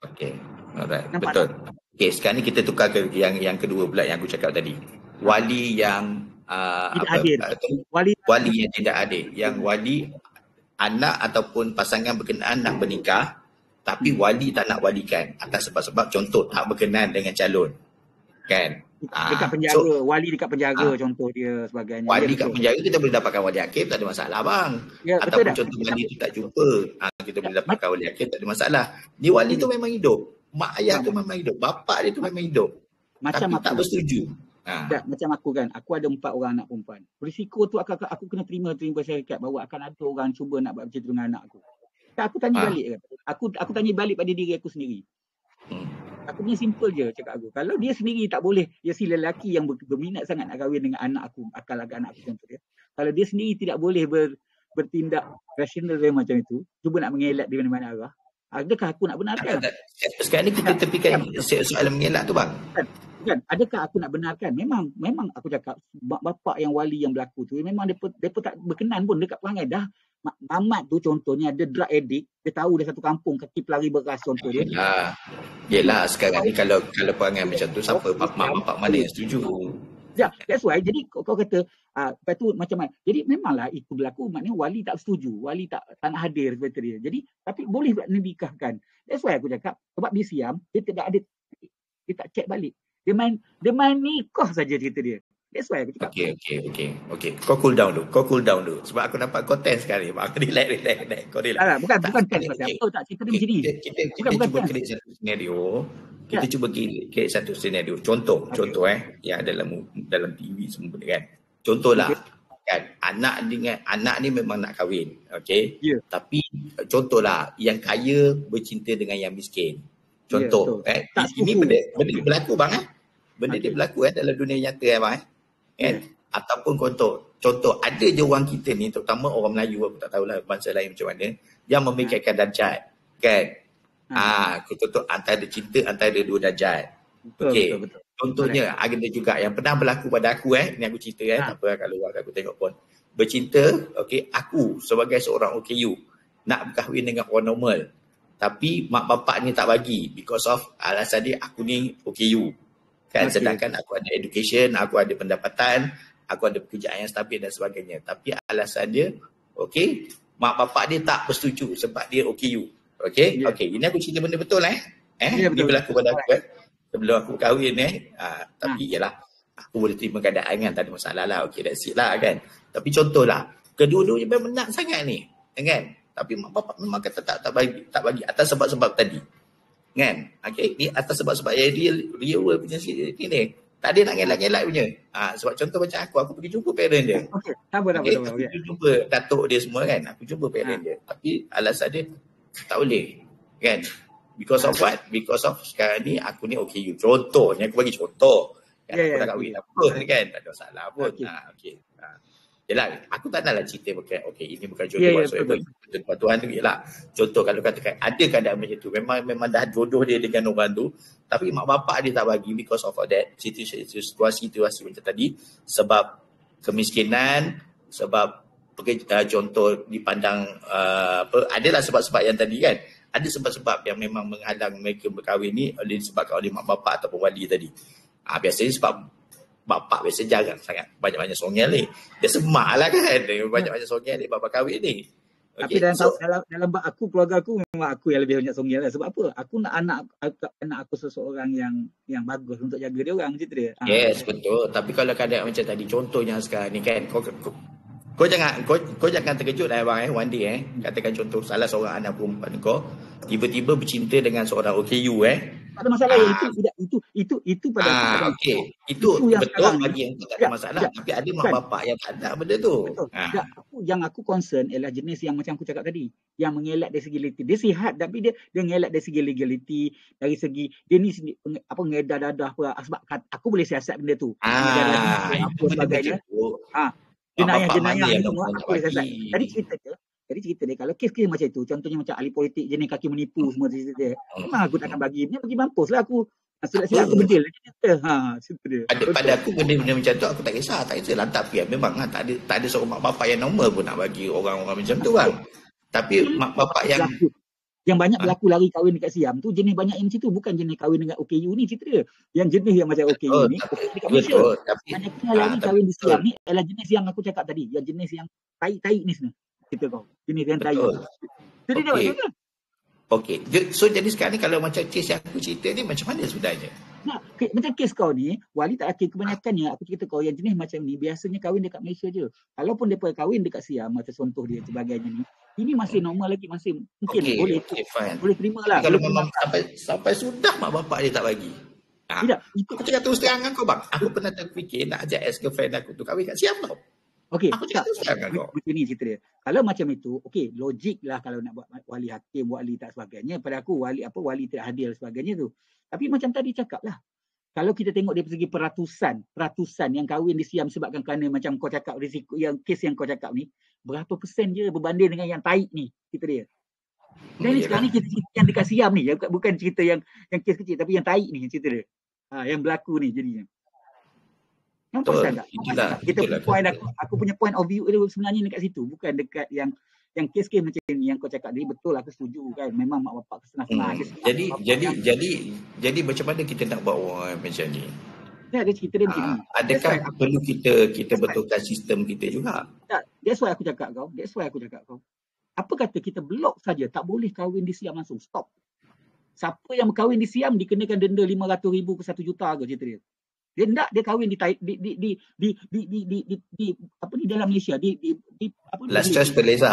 Okey. Alright. Betul. Okey, sekarang ni kita tukar ke yang kedua pula yang aku cakap tadi. Wali yang adil. Wali yang tidak adil. Yang wali anak ataupun pasangan berkenaan nak bernikah tapi wali tak nak walikan atas sebab-sebab contoh tak berkenan dengan calon. Kan? Dekat penjara, wali dekat penjara contoh dia sebagainya. Wali dekat penjara kita boleh dapatkan wali hakim, tak ada masalah bang. Ya, ataupun contoh wali tu tak jumpa, kita boleh dapatkan wali hakim, tak ada masalah. Ni wali tu memang hidup. Mak ayah tu memang hidup, bapak dia tu memang hidup. Macam tapi aku tak bersetuju. Macam aku kan, aku ada 4 orang anak perempuan. Risiko tu aku kena terima syarikat bahawa akan ada orang cuba nak buat macam tu dengan anak aku. Aku tanya balik kan. Aku tanya balik pada diri aku sendiri. Aku punya simple je cakap aku. Kalau dia sendiri tak boleh, dia si lelaki yang berminat sangat nak kahwin dengan anak aku, akal agak anak aku contoh dia. Kalau dia sendiri tidak boleh bertindak rasional macam itu, cuba nak mengelak di mana-mana arah, adakah aku nak benarkan? Sekarang ni kita tepikan soalan mengelak tu bang. Kan? Adakah aku nak benarkan? Memang aku cakap bapak yang wali yang berlaku tu memang depa tak berkenan pun dekat perangai dah. Mamat tu contohnya ada drug addict, dia tahu dia satu kampung kaki pelari beras contoh dia. Yelah sekarang ni kalau perangai macam tu siapa bapak mana yang setuju? Ya, that's why. Jadi kau kata lepas tu macam mana? Jadi memanglah itu berlaku, maknanya wali tak setuju, wali tak nak hadir seperti dia. Jadi tapi boleh nikahkan. That's why aku cakap sebab di Siam dia tidak ada, dia tak check balik. Dia main nikah saja cerita dia. That's why aku cakap. Okay. Kau cool down dulu. Sebab aku nampak kau tense sekali. Aku relax. Kau relax. Bukan tense pasal apa tak cerita dia macam ni. Kita cuba create satu senario. Kita cuba create satu senario. Contoh yang dalam TV semua kan. Contohlah kan anak ni memang nak kahwin. Okey. Yeah. Tapi contohlah yang kaya bercinta dengan yang miskin. Contoh ini benda berlaku bang Benda dia berlaku dalam dunia nyata bang kan? Ataupun contoh ada je orang kita ni, terutama orang Melayu, aku tak tahulah bangsa lain macam mana, yang memikirkan darjat kan. Contoh antara cinta antara dua darjat. Okey. Contohnya ada juga yang pernah berlaku pada aku ni aku cerita tak apa kalau aku tengok pun. Bercinta, okey, aku sebagai seorang OKU nak berkahwin dengan orang normal. Tapi mak bapak ni tak bagi because of alasan dia aku ni OKU. Kan, sedangkan aku ada education, aku ada pendapatan, aku ada pekerjaan yang stabil dan sebagainya. Tapi alasan dia, okey, mak bapak dia tak bersetuju sebab dia OKU. Okey, ini aku cerita benda betul Ini berlaku pada aku sebelum aku kahwin tapi yalah, aku boleh terima keadaan kan, tak ada masalah lah. Okey, that's it lah kan. Tapi contohlah, kedua-duanya memang nak sangat ni, kan? Tapi mak bapak memang kata tak bagi atas sebab-sebab tadi. Kan? Okey, ni atas sebab-sebab yang real world punya ni. Tak ada nak ngelak-ngelak punya. Sebab contoh macam aku pergi jumpa parent dia. Okey, tak apa. Aku pergi jumpa datuk dia semua kan. Aku jumpa parent dia. Tapi alasan dia tak boleh. Kan? Because of what? Because of sekarang ni aku ni OKU. Contohnya aku bagi contoh. Kan aku dah kahwin apa kan. Tak ada masalah pun. Okey. Yelah, aku tak naklah cerita ini bukan contoh whatsoever. Tuan tu ialah contoh kalau katakan ada keadaan macam tu, memang dah jodoh dia dengan orang tu, tapi mak bapak dia tak bagi because of that situasi macam tadi, sebab kemiskinan, sebab contoh dipandang adalah sebab-sebab yang tadi kan. Ada sebab-sebab yang memang menghalang mereka berkahwin ni disebabkan oleh mak bapak ataupun wali tadi. Biasanya sebab bapak biasa jarang sangat banyak-banyak songel ni. Dia semak lah kan. Banyak-banyak songel ni bapak kahwin ni. Okay, tapi dalam aku, keluarga aku, memang aku yang lebih banyak songel lah. Sebab apa? Aku nak anak aku seseorang yang bagus untuk jaga dia orang, macam tu dia. Yes, betul. Tapi kalau keadaan macam tadi, contohnya sekarang ni kan, kau jangan terkejut lah bang one day katakan contoh salah seorang anak perempuan kau tiba-tiba bercinta dengan seorang OKU tak ada masalah. Itu pada aku. Okey. Itu betul bagi yang tak ada masalah. Tapi ada mak bapak yang tak ada benda tu. Yang aku concern ialah jenis yang macam aku cakap tadi, yang mengelak dari segi legality. Dia sihat tapi dia ngelak dari segi legality, dari segi dia ni ngedar dadah apa, sebab aku boleh siasat benda tu. Apa sebagainya. Jenayah ni semua aku boleh siasat. Jadi cerita dia, kalau kes-kes macam itu, contohnya macam ahli politik jenis kaki menipu semua cerita dia, memang aku takkan bagi mampus lah aku. Silap-silap aku bedil cerita. Cerita dia. Pada aku benda-benda macam tu aku tak kisah lah. Tapi memang tak ada seorang mak bapak yang normal pun nak bagi orang-orang macam tu kan. Tapi mak bapak yang banyak berlaku lari kahwin dekat Siam tu jenis banyak yang macam tu, bukan jenis kahwin dengan OKU ni cerita dia. Yang jenis yang macam OKU ni dekat Malaysia. Banyak yang lari kahwin di Siam ni adalah jenis yang aku cakap tadi, yang jenis yang tai-tai ni sebenarnya. Kita kau jenis yang tai. Jadi dia macam okey. So jadi sekarang ni kalau macam kes yang aku cerita ni macam mana sebenarnya? Macam kes kau ni, wali tak laki kebanyakannya aku cerita kau yang jenis macam ni biasanya kahwin dekat Malaysia je. Kalaupun depa kahwin dekat Siam macam contoh dia sebagainya ni, ini masih normal lagi, masih mungkin boleh terima lah. Kalau memang sampai sudah mak bapak dia tak bagi. Tidak, itu aku cakap terus terang dengan kau bang. Aku pernah terfikir nak ajak ex-girlfriend aku tu kahwin kat Siam tau. Okey, aku cakap terus terang dengan kau. Macam ni cerita dia. Kalau macam itu, okey, logik lah kalau nak buat wali hakim, wali tak sebagainya. Pada aku wali tidak hadir sebagainya tu. Tapi macam tadi cakap lah. Kalau kita tengok dari segi peratusan yang kahwin di Siam sebabkan kerana macam kau cakap risiko yang kes yang kau cakap ni, berapa persen je berbanding dengan yang taik ni, cerita dia. Dan sekarang ni kita cerita yang dekat Siam ni, bukan cerita yang kes kecil tapi yang taik ni cerita dia. Yang berlaku ni jadinya. Nampak tak? Kita point aku punya point of view dia sebenarnya dekat situ, bukan dekat yang kes-kes macam ni yang kau cakap ni. Betul aku setuju kan, memang mak bapak senang-senang jadi macam mana kita nak buat orang macam ni? Ada cerita dia macam ni. Adakah perlu kita betulkan sistem kita juga? That's why aku cakap kau. Apa kata kita blok saja, tak boleh kahwin di Siam langsung, stop. Siapa yang berkahwin di Siam dikenakan denda 500,000 ke 1 juta ke cerita dia. Dia enggak, dia kahwin di apa ni dalam Malaysia di apa ni Last choice Perlis.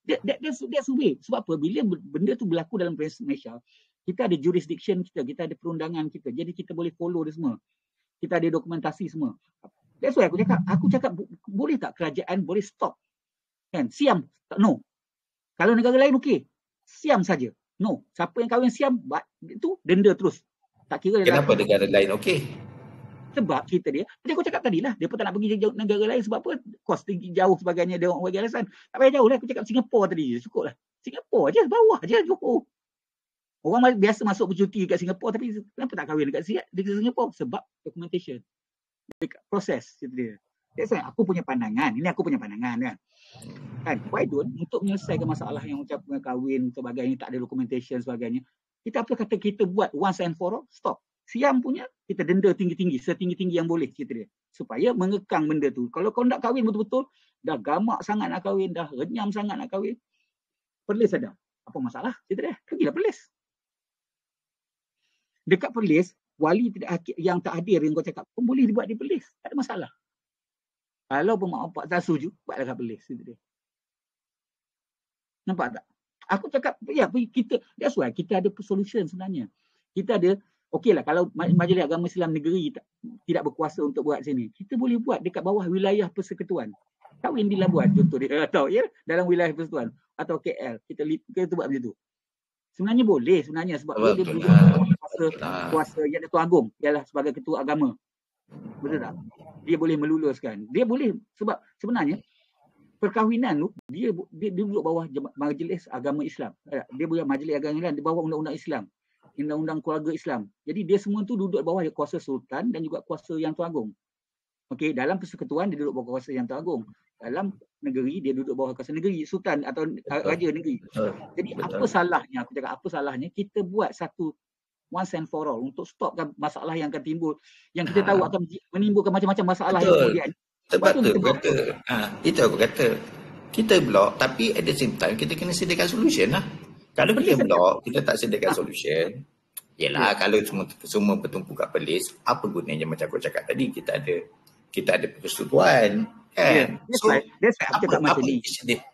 That's the way. Sebab apa? Bila benda tu berlaku dalam Malaysia, kita ada jurisdiction kita ada perundangan kita. Jadi kita boleh follow dia semua. Kita ada dokumentasi semua. That's why aku cakap boleh tak kerajaan boleh stop? Kan? Siam, no. Kalau negara lain okey. Siam saja. No. Siapa yang kahwin Siam, itu denda terus. Tak kira Kenapa negara lain okey? Sebab kita dia aku cakap tadi lah, dia pun tak nak pergi negara lain sebab apa? Kos tinggi jauh sebagainya, dia orang bagi alasan. Tak payah jauh lah, aku cakap Singapura tadi, cukup lah. Singapura je, bawah je, Johor. Orang biasa masuk bercuti kat Singapura, tapi kenapa tak kahwin dekat Singapura? Sebab documentation. Dekat proses, gitu dia. That's why aku punya pandangan, ini aku punya pandangan kan. Why don't, untuk menyelesaikan masalah yang macam kahwin sebagainya, tak ada documentation sebagainya, kita apa kata kita buat once and for all, stop. Siam punya, kita denda tinggi-tinggi, setinggi-tinggi yang boleh cerita dia. Supaya mengekang benda tu. Kalau kau nak kahwin betul-betul, dah gamak sangat nak kahwin, dah renyam sangat nak kahwin, Perlis ada. Apa masalah? Cerita dia, pergilah Perlis. Dekat Perlis, wali yang tak hadir yang kau cakap pun boleh dibuat di Perlis. Tak ada masalah. Kalau pemak opak tak setuju, buatlah kat Perlis. Cerita dia. Nampak tak? Aku cakap, ya, kita, that's why kita ada solution sebenarnya. Kita ada, okeylah kalau Majlis Agama Islam negeri tidak berkuasa untuk buat sini, kita boleh buat dekat bawah wilayah persekutuan. Kahwin di Labuan contoh dia, atau ya dalam wilayah persekutuan atau KL, kita buat macam tu. Sebenarnya boleh sebenarnya sebab dia duduk kuasa yang Datuk Agong ialah sebagai ketua agama. Betul tak? Dia boleh meluluskan. Dia boleh sebab sebenarnya perkahwinan tu dia duduk bawah Majlis Agama Islam. Dia boleh Majlis Agama Islam di bawah undang-undang Islam. Undang-undang keluarga Islam. Jadi dia semua tu duduk bawah kuasa sultan dan juga kuasa yang Tuan Agong. Okey, dalam persekutuan dia duduk bawah kuasa yang Tuan Agong. Dalam negeri dia duduk bawah kuasa negeri, sultan atau raja negeri. Jadi apa salahnya, aku cakap apa salahnya kita buat satu once and for all untuk stopkan masalah yang akan timbul, yang kita tahu akan menimbulkan macam-macam masalah yang kemudian. Sebab tu aku kata, itu aku kata, kita blok tapi at the same time kita kena sediakan solution lah. Kalau kita blok, kita tak sediakan solution. Yelah, kalau semua bertumpu kat Perlis, apa gunanya macam aku cakap tadi, kita ada persekutuan kan. Apa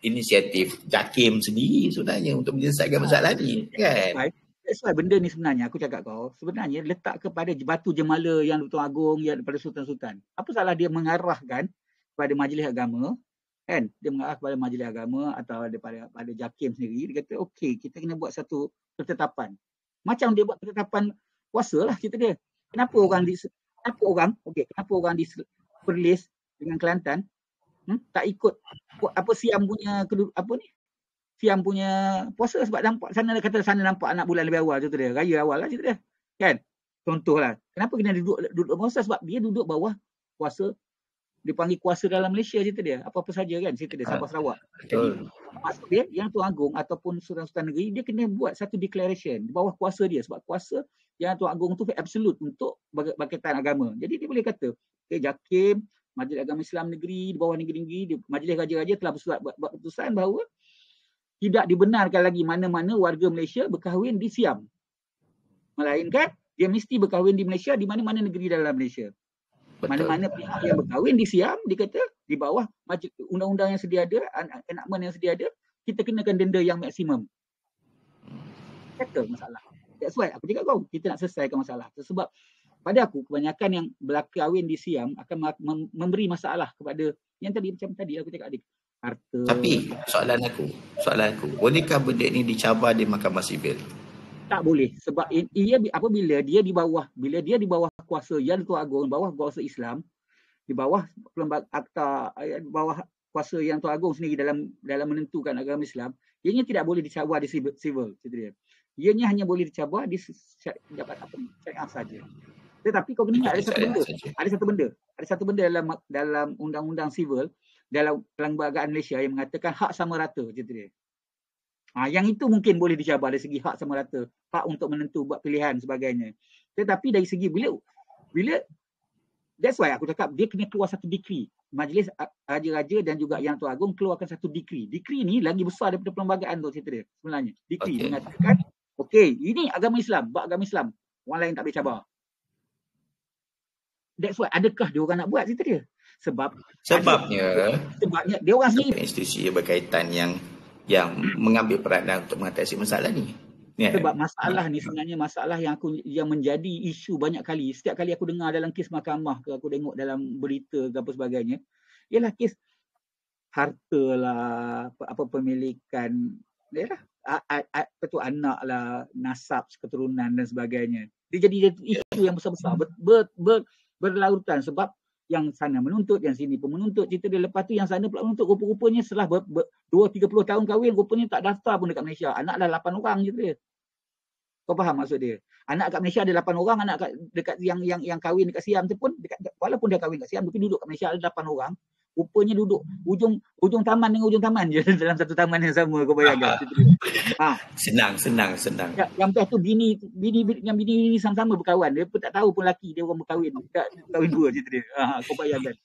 inisiatif JAKIM sendiri sebenarnya untuk menyelesaikan masalah ni kan. That's why benda ni sebenarnya aku cakap kau, sebenarnya letak kepada batu jemala yang Tuan Agong, yang daripada sultan-sultan. Apa salah dia mengarahkan kepada majlis agama kan? Dia mengarah kepada majlis agama atau daripada JAKIM sendiri, dia kata okey, kita kena buat satu ketetapan. Macam dia buat ketetapan puasa lah cerita dia. Kenapa orang di Perlis dengan Kelantan tak ikut apa Siam punya Siam punya puasa sebab nampak sana nampak anak bulan lebih awal contoh dia, raya awal lah cerita dia. Kan? Contohlah. Kenapa kena duduk puasa sebab dia duduk bawah kuasa, dipanggil kuasa dalam Malaysia cerita dia. Apa-apa saja kan cerita dia Sabah Sarawak. Jadi maksud dia yang Tuan Agong ataupun sultan-sultan negeri dia kena buat satu declaration di bawah kuasa dia sebab kuasa yang Tuan Agong tu absolute untuk berkaitan agama. Jadi dia boleh kata, JAKIM, Majlis Agama Islam negeri di bawah negeri-negeri, Majlis Raja-Raja telah buat keputusan bahawa tidak dibenarkan lagi mana-mana warga Malaysia berkahwin di Siam. Melainkan dia mesti berkahwin di Malaysia di mana-mana negeri dalam Malaysia. Mana-mana pihak yang berkahwin di Siam, dia kata di bawah undang-undang yang sedia ada, enactment yang sedia ada, kita kenakan denda yang maksimum. Settle masalah. That's why aku cakap kau, kita nak selesaikan masalah. Sebab pada aku kebanyakan yang berkahwin di Siam akan memberi masalah kepada yang tadi macam tadi aku cakap adik. Harta. Tapi soalan aku, bolehkah benda ni dicabar di Mahkamah Sivil? Tak boleh sebab apabila dia di bawah kuasa yang Tuan Agong, bawah kuasa Islam, di bawah akta, bawah kuasa yang Tuan Agong sendiri dalam menentukan agama Islam, ianya tidak boleh dicabar di civil cerita dia. Ianya hanya boleh dicabar di syariah saja. Tetapi kau kena ingat ada satu benda dalam undang-undang sivil dalam perlembagaan Malaysia yang mengatakan hak sama rata cerita dia. Yang itu mungkin boleh dicabar dari segi hak sama rata, hak untuk menentu buat pilihan sebagainya. Tetapi dari segi bila that's why aku cakap dia kena keluar satu dekri. Majlis Raja-Raja dan juga Yang Tuan Agong keluarkan satu dekri. Dekri ni lagi besar daripada perlembagaan tu cerita dia sebenarnya. Dekri mengatakan Okey, ini agama Islam, buat agama Islam. Orang lain tak boleh cabar. That's why, adakah dia orang nak buat cerita dia? Sebabnya dia orang sendiri. Institusi berkaitan yang mengambil peranan untuk mengatasi masalah ni. Sebab masalah ni sebenarnya masalah yang menjadi isu banyak kali. Setiap kali aku dengar dalam kes mahkamah ke, aku tengok dalam berita ke apa sebagainya, ialah kes harta lah, apa pemilikan, ialah anak lah, nasab, keturunan dan sebagainya. Dia jadi isu yang besar-besar, berlarutan sebab yang sana menuntut, yang sini pun menuntut. Cerita dia lepas tu yang sana pula menuntut. Rupa-rupanya setelah 2-30 tahun kahwin, rupanya tak daftar pun dekat Malaysia. Anak dah 8 orang je dia. Kau faham maksud dia? Anak kat Malaysia ada 8 orang, anak dekat yang kahwin dekat Siam tu pun, walaupun dia kahwin kat Siam, tapi duduk kat Malaysia ada 8 orang. Rupanya duduk ujung taman dengan ujung taman je dalam satu taman yang sama, kau bayangkan. Senang. Yang best tu bini sama-sama berkawan. Dia pun tak tahu pun laki dia orang berkahwin. Kahwin dua cerita dia. Kau bayangkan.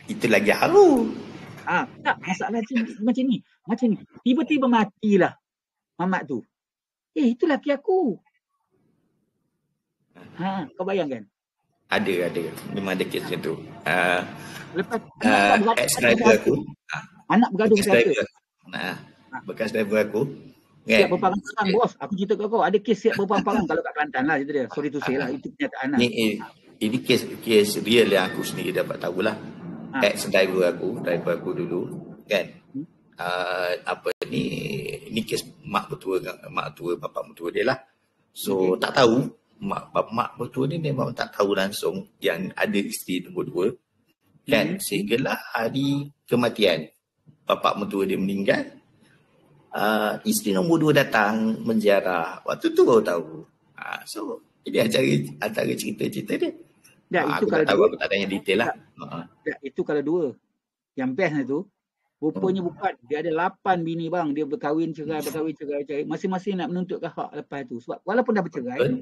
Itu lagi haru. Tak, masalah macam ni. Tiba-tiba matilah mamat tu. Itu laki aku. Kau bayangkan. Ada. Memang ada kes macam tu. Lepas ex-driver aku. Anak bergaduh berkata. Bekas driver aku. Siap berperang bos. Aku cerita kat kau. Ada kes siap berperang kalau kat Kelantan lah. Cerita dia. Sorry to say lah. Itu kenyataan lah. Ini kes real yang aku sendiri dapat tahulah. Ex-driver aku dulu. Kan. Ni kes mak mertua bapak mertua dia lah. So tak tahu mak mertua ni memang tak tahu langsung yang ada isteri nombor 2 kan. Sehinggalah hari kematian bapak mertua dia meninggal, isteri nombor 2 datang menziarah. Waktu tu baru tahu. So ini antara cerita-cerita dia. Aku tak tahu, aku tak tanya detail lah. Itu kalau 2. Yang best tu rupanya bukan. Dia ada 8 bini bang. Dia berkahwin cerai. Masing-masing nak menuntutkan hak lepas tu. Sebab walaupun dah bercerai,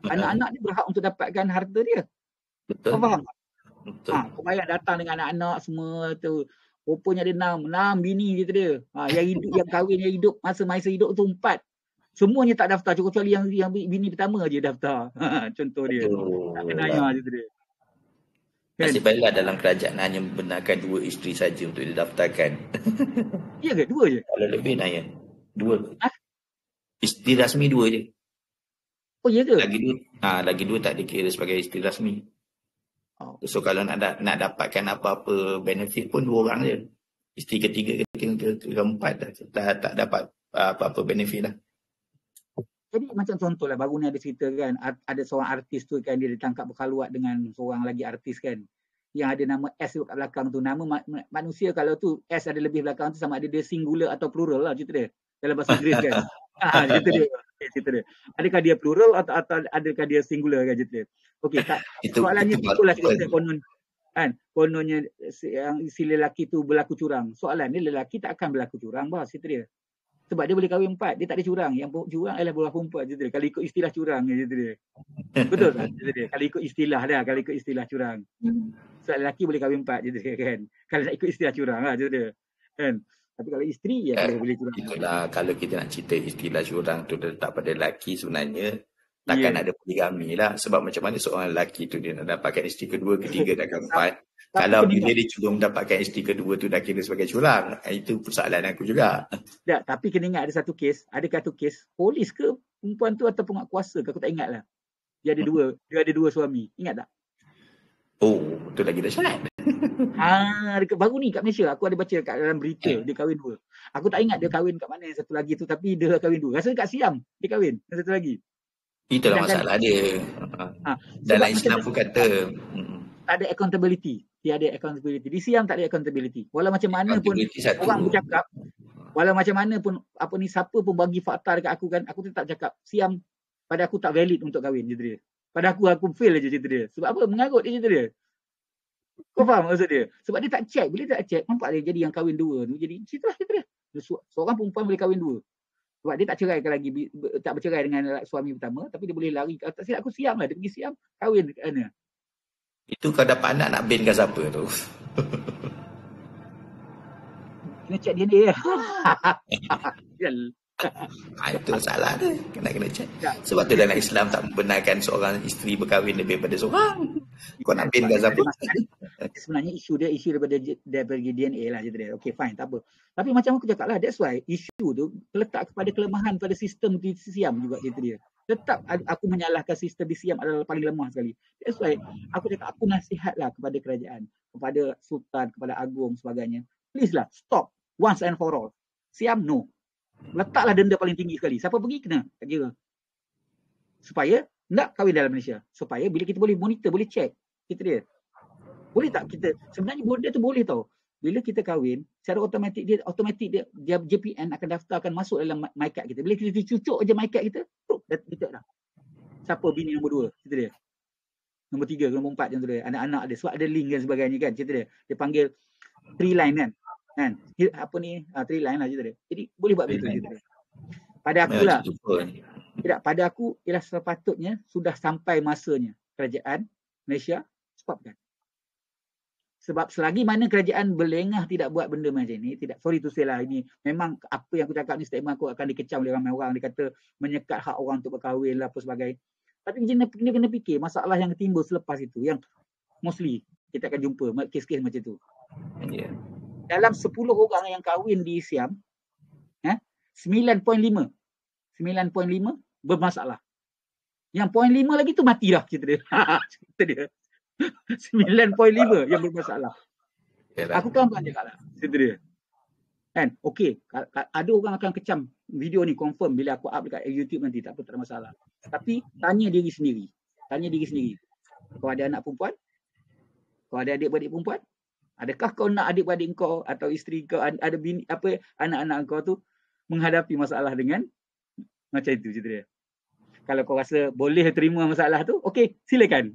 anak-anak dia berhak untuk dapatkan harta dia. Betul. Kau faham? Betul. Kau bayang datang dengan anak-anak semua tu. Rupanya ada 6 bini je dia. Yang kahwin, yang hidup, masa hidup tu 4. Semuanya tak daftar. Kecuali yang bini pertama je daftar. Contoh dia. Tak kenanya je dia. Nasib baiklah dalam kerajaan hanya membenarkan 2 isteri saja untuk didaftarkan. Ya ke? 2 je? Kalau lebih Naya. 2. Isteri rasmi 2 je. Oh ya ke? Lagi 2 tak dikira sebagai isteri rasmi. So kalau nak dapatkan apa-apa benefit pun 2 orang je. Isteri ketiga, keempat tak dapat apa-apa benefit lah. Jadi macam contoh lah, baru ni ada cerita kan, ada seorang artis tu kan, dia ditangkap berkhaluat dengan seorang lagi artis kan, yang ada nama S kat belakang tu. Nama manusia kalau tu S ada lebih belakang tu sama ada dia singular atau plural lah cerita dia dalam bahasa Inggeris kan. Cerita dia. Adakah dia plural atau adakah dia singular kan cerita dia. Okey, soalannya itulah cerita konon kan. Kononnya si lelaki tu berlaku curang. Soalannya lelaki tak akan berlaku curang bah cerita dia. Sebab dia boleh kahwin 4, dia tak ada curang. Yang curang adalah belah perempuan cerita dia. Kalau ikut istilah curang cerita dia. Betul tak cerita dia? Kalau ikut istilah curang. Sebab lelaki boleh kahwin 4 cerita dia kan. Kalau nak ikut istilah curang lah cerita dia. Kan? Tapi kalau isteri boleh curang. Itulah kalau kita nak cerita istilah curang tu letak pada lelaki sebenarnya takkan ada poligami lah. Sebab macam mana seorang lelaki tu dia nak dapatkan isteri kedua, ketiga dan keempat. Kalau bila dia cuba mendapatkan isteri kedua tu dah kira sebagai curang. Itu persoalan aku juga. Tak, tapi kena ingat ada satu kes. Ada satu kes polis ke perempuan tu atau penguatkuasa ke, aku tak ingat lah. Dia ada dua suami. Ingat tak? Oh, tu lagi dahsyat. Baru ni kat Malaysia aku ada baca kat dalam berita dia kahwin 2. Aku tak ingat dia kahwin kat mana yang satu lagi tu, tapi dia kahwin 2. Rasa kat Siam dia kahwin yang satu lagi. Itulah masalah dia. Dalam Islam pun kata tak ada accountability. Dia ada accountability. Di Siam tak ada accountability. Walau macam mana pun orang bercakap, walau macam mana pun siapa pun bagi fakta dekat aku kan, aku tetap cakap Siam pada aku tak valid untuk kahwin cerita dia. Pada aku fail aja cerita dia. Sebab apa? Mengarut dia cerita dia. Kau faham maksud dia? Sebab dia tak check. Bila dia tak check, nampak dia jadi yang kahwin 2 tu. Jadi cerita dia. Seorang perempuan boleh kahwin 2. Sebab dia tak ceraikan lagi, tak bercerai dengan suami pertama, tapi dia boleh lari. Tak silap aku Siam lah. Dia pergi Siam, kahwin dekat mana. Itu kau dapat anak nak bankan siapa tu? Kena check DNA lah. Itu salah dia. Kena check. Tak. Sebab tu dalam Islam tak membenarkan seorang isteri berkahwin lebih daripada seorang. Kau nak binkan Sebab siapa? sebenarnya isu daripada DNA lah je. Okay, fine, tak apa. Tapi macam aku cakap lah, that's why isu tu terletak kepada kelemahan pada sistem di Siam juga cerita dia. Tetap aku menyalahkan sistem di Siam adalah paling lemah sekali. That's why aku cakap, aku nasihat lah kepada kerajaan, kepada sultan, kepada agung sebagainya. Please lah, stop once and for all. Siam, no. Letaklah denda paling tinggi sekali. Siapa pergi, kena. Tak kira. Supaya nak kahwin dalam Malaysia. Supaya bila kita boleh monitor, boleh check. Kita dia. Boleh tak kita, sebenarnya benda tu boleh tau. Bila kita kahwin, secara automatik dia JPN akan daftarkan masuk dalam MyCard kita. Bila kita cucuk aja MyCard kita, dah dekat dah. Siapa bini nombor 2, cerita dia. Nombor 3, nombor 4 macam tu dia. Anak-anak dia. Sebab ada link dan sebagainya kan, cerita dia. Dia panggil 3 line kan. Apa ni, 3 line lah cerita dia. Jadi boleh buat begitu cerita dia. Pada aku lah. Tidak, pada aku ialah sepatutnya sudah sampai masanya kerajaan Malaysia stopkan. Sebab selagi mana kerajaan berlengah tidak buat benda macam ni, tidak, sorry to say lah, ini memang apa yang aku cakap ni, statement aku akan dikecam oleh ramai orang, dia kata menyekat hak orang untuk berkahwin lah apa sebagainya. Tapi kita kena fikir masalah yang timbul selepas itu, yang mostly kita akan jumpa kes-kes macam tu. Yeah. Dalam 10 orang yang kahwin di Siam, 9.5 bermasalah. Yang 0.5 lagi tu mati dah cerita dia. Cerita dia. 9.5 yang bermasalah. Aku kan cakap lah cerita dia. Kan? Okey, ada orang akan kecam video ni confirm bila aku up dekat YouTube nanti, tak apa, tak ada masalah. Tapi tanya diri sendiri. Kau ada anak perempuan? Kau ada adik-beradik perempuan? Adakah kau nak adik-beradik kau atau isteri kau, ada bini, anak-anak kau tu menghadapi masalah dengan macam itu cerita dia. Kalau kau rasa boleh terima masalah tu, okey, silakan.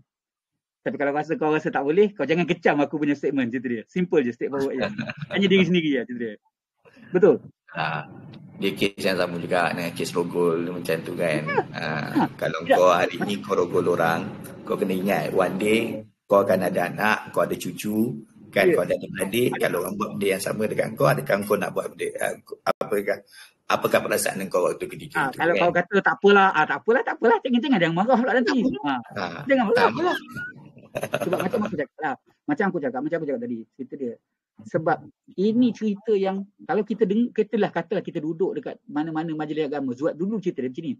Tapi kalau kau rasa tak boleh, kau jangan kecam aku punya statement, cerita dia. Simple je straightforward je. Hanya diri sendiri lah, cerita dia. Betul? Dia kes yang sama juga dengan kes rogol macam tu kan. Kalau kau hari ni kau rogol orang, kau kena ingat one day kau akan ada anak, kau ada cucu kan, kau ada adik. Kalau orang buat benda yang sama dekat kau, adakah kau nak buat benda apakah perasaan kau waktu ketika itu? Kalau kau kata tak apalah, jangan marah pula nanti. Jangan marah pula. Sebab macam aku cakap tadi, cerita dia. Sebab ini cerita yang kalau kita katalah kita duduk dekat mana-mana majlis agama. Sebab dulu cerita dia macam ni.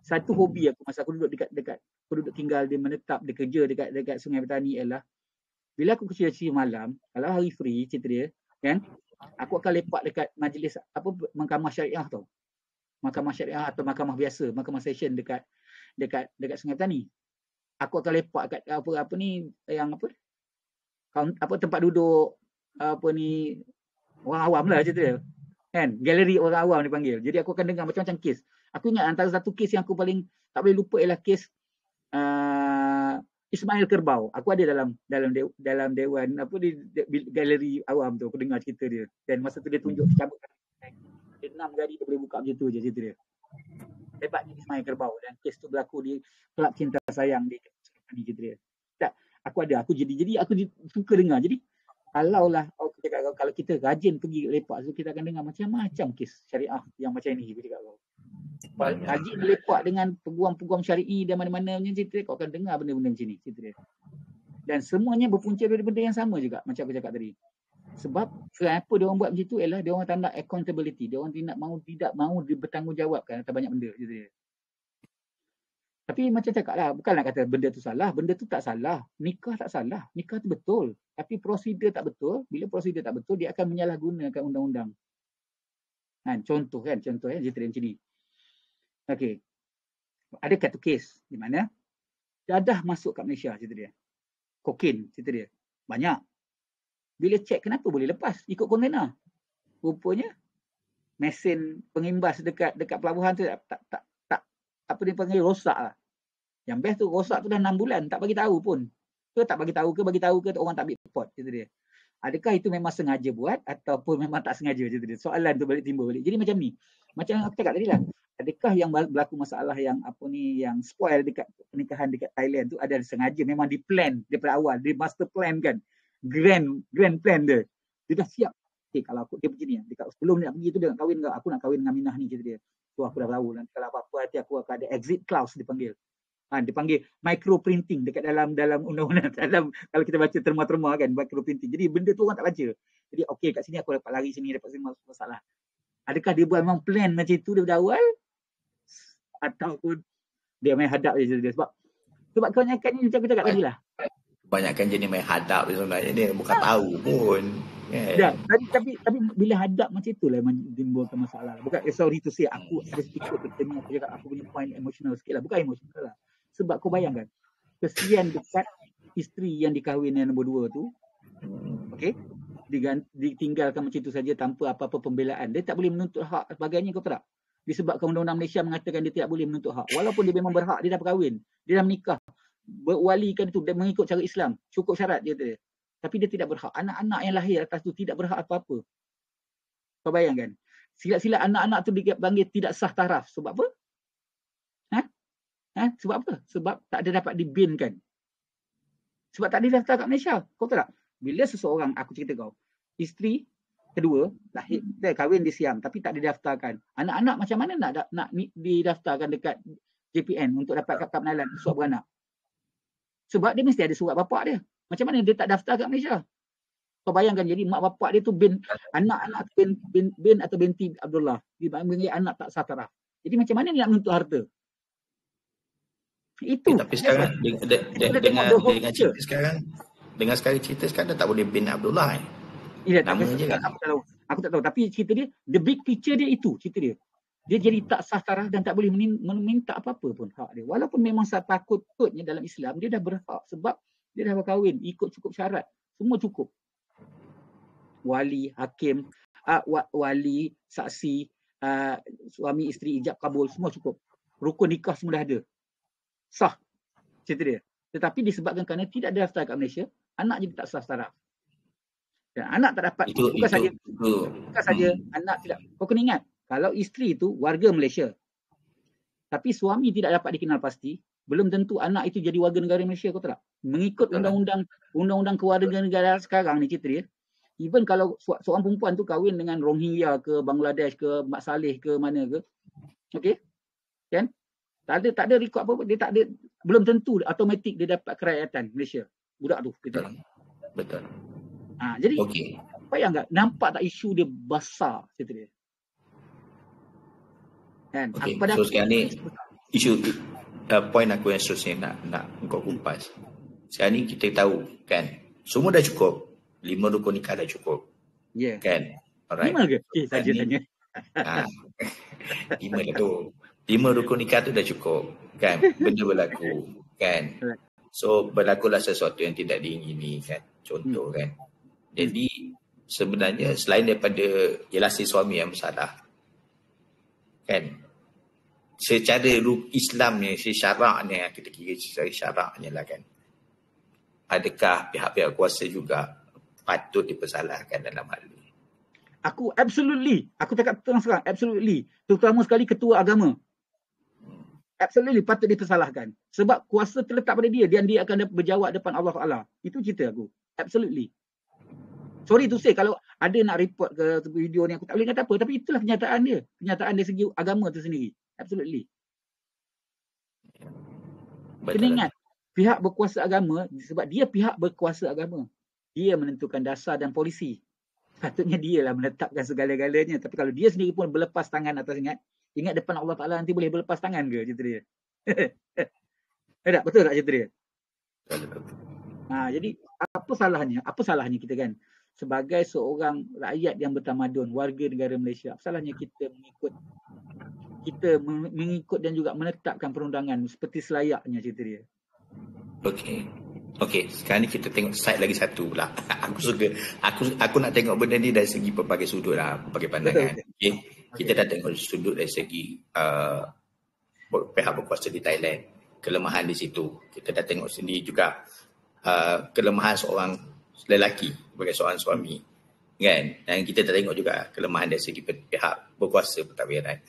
Satu hobi aku masa aku duduk dekat aku duduk tinggal di menetap, dia kerja dekat Sungai Petani ialah bila aku kecil-kecil malam, kalau hari free cerita dia, kan? Aku akan lepak dekat majlis mahkamah syariah tau. Mahkamah syariah atau mahkamah biasa, mahkamah session dekat Sungai Petani. Aku akan lepak kat apa ni yang tempat duduk orang awam lah cerita dia. Kan? Galeri orang awam dipanggil. Jadi aku akan dengar macam-macam kes. Aku ingat antara satu kes yang aku paling tak boleh lupa ialah kes Ismail Kerbau. Aku ada dalam dewan di galeri awam tu, aku dengar cerita dia. Dan masa tu dia tunjuk cabut dia 6 jari dia boleh buka macam tu je cerita dia. Hebatnya Ismail Kerbau, dan kes tu berlaku di Kelab Cinta Sayang di cerita dia. Tak, aku suka dengar. Jadi kalau kita rajin pergi lepak tu, kita akan dengar macam-macam kes syariah yang macam ni. Rajin lepak dengan peguam-peguam syar'i dan mana-mana punya cerita, kau akan dengar benda-benda macam ni cerita dia. Dan semuanya berpunca dari benda yang sama juga macam aku cakap tadi. Sebab kenapa dia orang buat macam tu ialah dia orang tak nak accountability. Dia orang tidak mahu bertanggungjawabkan atas banyak benda gitu dia. Tapi macam cakap lah, bukan nak kata benda tu salah, benda tu tak salah. Nikah tak salah, nikah tu betul. Tapi prosedur tak betul, bila prosedur tak betul, dia akan menyalahgunakan undang-undang. Contoh cerita dia macam ni. Okey. Ada satu kes di mana dadah masuk kat Malaysia cerita dia. Kokain cerita dia. Banyak. Bila cek kenapa boleh lepas ikut kontainer. Rupanya mesin pengimbas dekat pelabuhan tu tak apa dia panggil, rosak lah. Yang best tu rosak tu dah 6 bulan tak bagi tahu pun. Tak bagi tahu ke orang tak ambil report cerita dia. Adakah itu memang sengaja buat ataupun memang tak sengaja cerita dia. Soalan tu timbul balik. Jadi macam ni. Macam aku cakap tadi lah. Adakah yang berlaku masalah yang yang spoil dekat pernikahan dekat Thailand tu ada sengaja, memang di plan daripada awal, di master plan kan. Grand plan dia. Dia dah siap kalau aku, dia begini, sebelum dia nak pergi tu dia nak kahwin, aku nak kahwin dengan Minah ni, cerita dia. So aku dah tahu nanti kalau apa-apa nanti aku akan ada exit clause dipanggil. Dipanggil micro printing dekat dalam undang-undang, dalam kalau kita baca terma-terma kan, micro printing. Jadi benda tu orang tak baca. Jadi okey, kat sini aku dapat lari sini, dapat sini, masalah. Adakah dia buat memang plan macam itu daripada awal, ataupun dia main hadap je dia? Sebab kebanyakan ni macam aku cakap tadi lah. Kebanyakan jenis main hadap sebenarnya, dia bukan tahu pun. Ya, tapi bila hadap macam itulah yang menimbulkan masalah. Bukan, sorry to say, aku ada sedikit bertanya, aku cakap aku punya point emosional sikit lah. Bukan emosional lah. Sebab kau bayangkan, kesian dekat isteri yang dikahwin yang nombor 2 tu, okey, ditinggalkan macam itu saja tanpa apa-apa pembelaan. Dia tak boleh menuntut hak sebagainya, kau tahu tak? Disebabkan undang-undang Malaysia mengatakan dia tidak boleh menuntut hak. Walaupun dia memang berhak, dia dah berkahwin, dia dah menikah, berwalikan itu, dia mengikut cara Islam, cukup syarat dia tu. Tapi dia tidak berhak. Anak-anak yang lahir atas tu tidak berhak apa-apa. Kau bayangkan, sila-sila anak-anak tu dipanggil tidak sah taraf. Sebab apa? Sebab apa? Sebab tak ada dapat dibinkan. Sebab tak ada daftar kat Malaysia. Kau tahu tak? Bila seseorang, aku cerita kau, isteri kedua lahir, dia kahwin di Siam tapi tak didaftarkan. Anak-anak macam mana nak didaftarkan dekat JPN untuk dapat kad pengenalan surat beranak? Sebab dia mesti ada surat bapak dia. Macam mana dia tak daftar kat Malaysia? Kau bayangkan, jadi mak bapak dia tu anak-anak bin atau binti Abdullah. Dia panggil anak tak sah taraf. Jadi macam mana dia nak menuntut harta? Itu. Tapi sekarang dengan cerita sekarang, dah tak boleh bin Abdullah. Ya, aku tak tahu. Tapi cerita dia, the big picture dia itu, cerita dia. Dia jadi tak sah taraf dan tak boleh meminta apa-apa pun hak dia. Walaupun memang takutnya dalam Islam, dia dah berhak sebab dia dah berkahwin, ikut cukup syarat. Semua cukup. Wali, hakim, wali, saksi, suami isteri ijab kabul, semua cukup. Rukun nikah semua dah ada. Sah, cerita dia. Tetapi disebabkan kerana tidak ada daftar kat Malaysia, anak jadi tak sah taraf. Dan anak tak dapat, bukan saja anak tidak. Kau kena ingat, kalau isteri itu warga Malaysia, tapi suami tidak dapat dikenal pasti, belum tentu anak itu jadi warga negara Malaysia, kau tahu tak? Mengikut undang-undang kewarganegaraan sekarang ni, cerita dia, even kalau seorang perempuan tu kahwin dengan Rohingya ke Bangladesh ke Mak Saleh ke mana ke, okey, kan? Tak ada rekod apa-apa, dia tak ada, belum tentu automatik dia dapat kerakyatan Malaysia. Budak tu, Betul. Jadi bayang tak, nampak tak isu dia besar, cerita dia. Kan? So sekarang ni isu point aku yang seterusnya nak kau kumpas. Sekarang ni kita tahu kan, semua dah cukup. 5 rukun nikah dah cukup. Ya. Yeah. Kan? Alright. 5 ke? Saja tanya. 5 dah tu. 5 rukun nikah tu dah cukup. Kan? Benda berlaku. Kan? So berlakulah sesuatu yang tidak diingini kan. Contoh kan. Jadi sebenarnya selain daripada ialah si suami yang bersalah. Kan? Secara Islamnya, syaraknya, kita kira secara syaraknya lah kan. Adakah pihak-pihak kuasa juga patut dipersalahkan dalam hal ini? Aku cakap terang serang, absolutely. Terutama sekali ketua agama. Absolutely patut dipersalahkan. Sebab kuasa terletak pada dia dan dia akan berjawab depan Allah Ta'ala. Itu cerita aku. Absolutely. Sorry to say, kalau ada nak report ke video ni, aku tak boleh kata apa. Tapi itulah kenyataan dia. Kenyataan dari segi agama tu sendiri. Absolutely. Kena ingat, pihak berkuasa agama, sebab dia pihak berkuasa agama, dia menentukan dasar dan polisi. Patutnya dia lah menetapkan segala-galanya. Tapi kalau dia sendiri pun berlepas tangan atas, ingat depan Allah Ta'ala nanti boleh berlepas tangan ke, cerita dia. Betul tak cerita dia? Jadi apa salahnya kita kan, sebagai seorang rakyat yang bertamadun, warga negara Malaysia, apa salahnya kita mengikut dan juga menetapkan perundangan seperti selayaknya, cerita dia. Okey, sekarang ni kita tengok side lagi satu pula. Aku nak tengok benda ni dari segi pelbagai sudut lah, pelbagai pandangan. Okey. Kita dah tengok sudut dari segi pihak berkuasa di Thailand, kelemahan di situ. Kita dah tengok sendiri juga kelemahan seorang lelaki sebagai seorang suami, kan? Dan kita dah tengok juga kelemahan dari segi pihak berkuasa pentadbiran.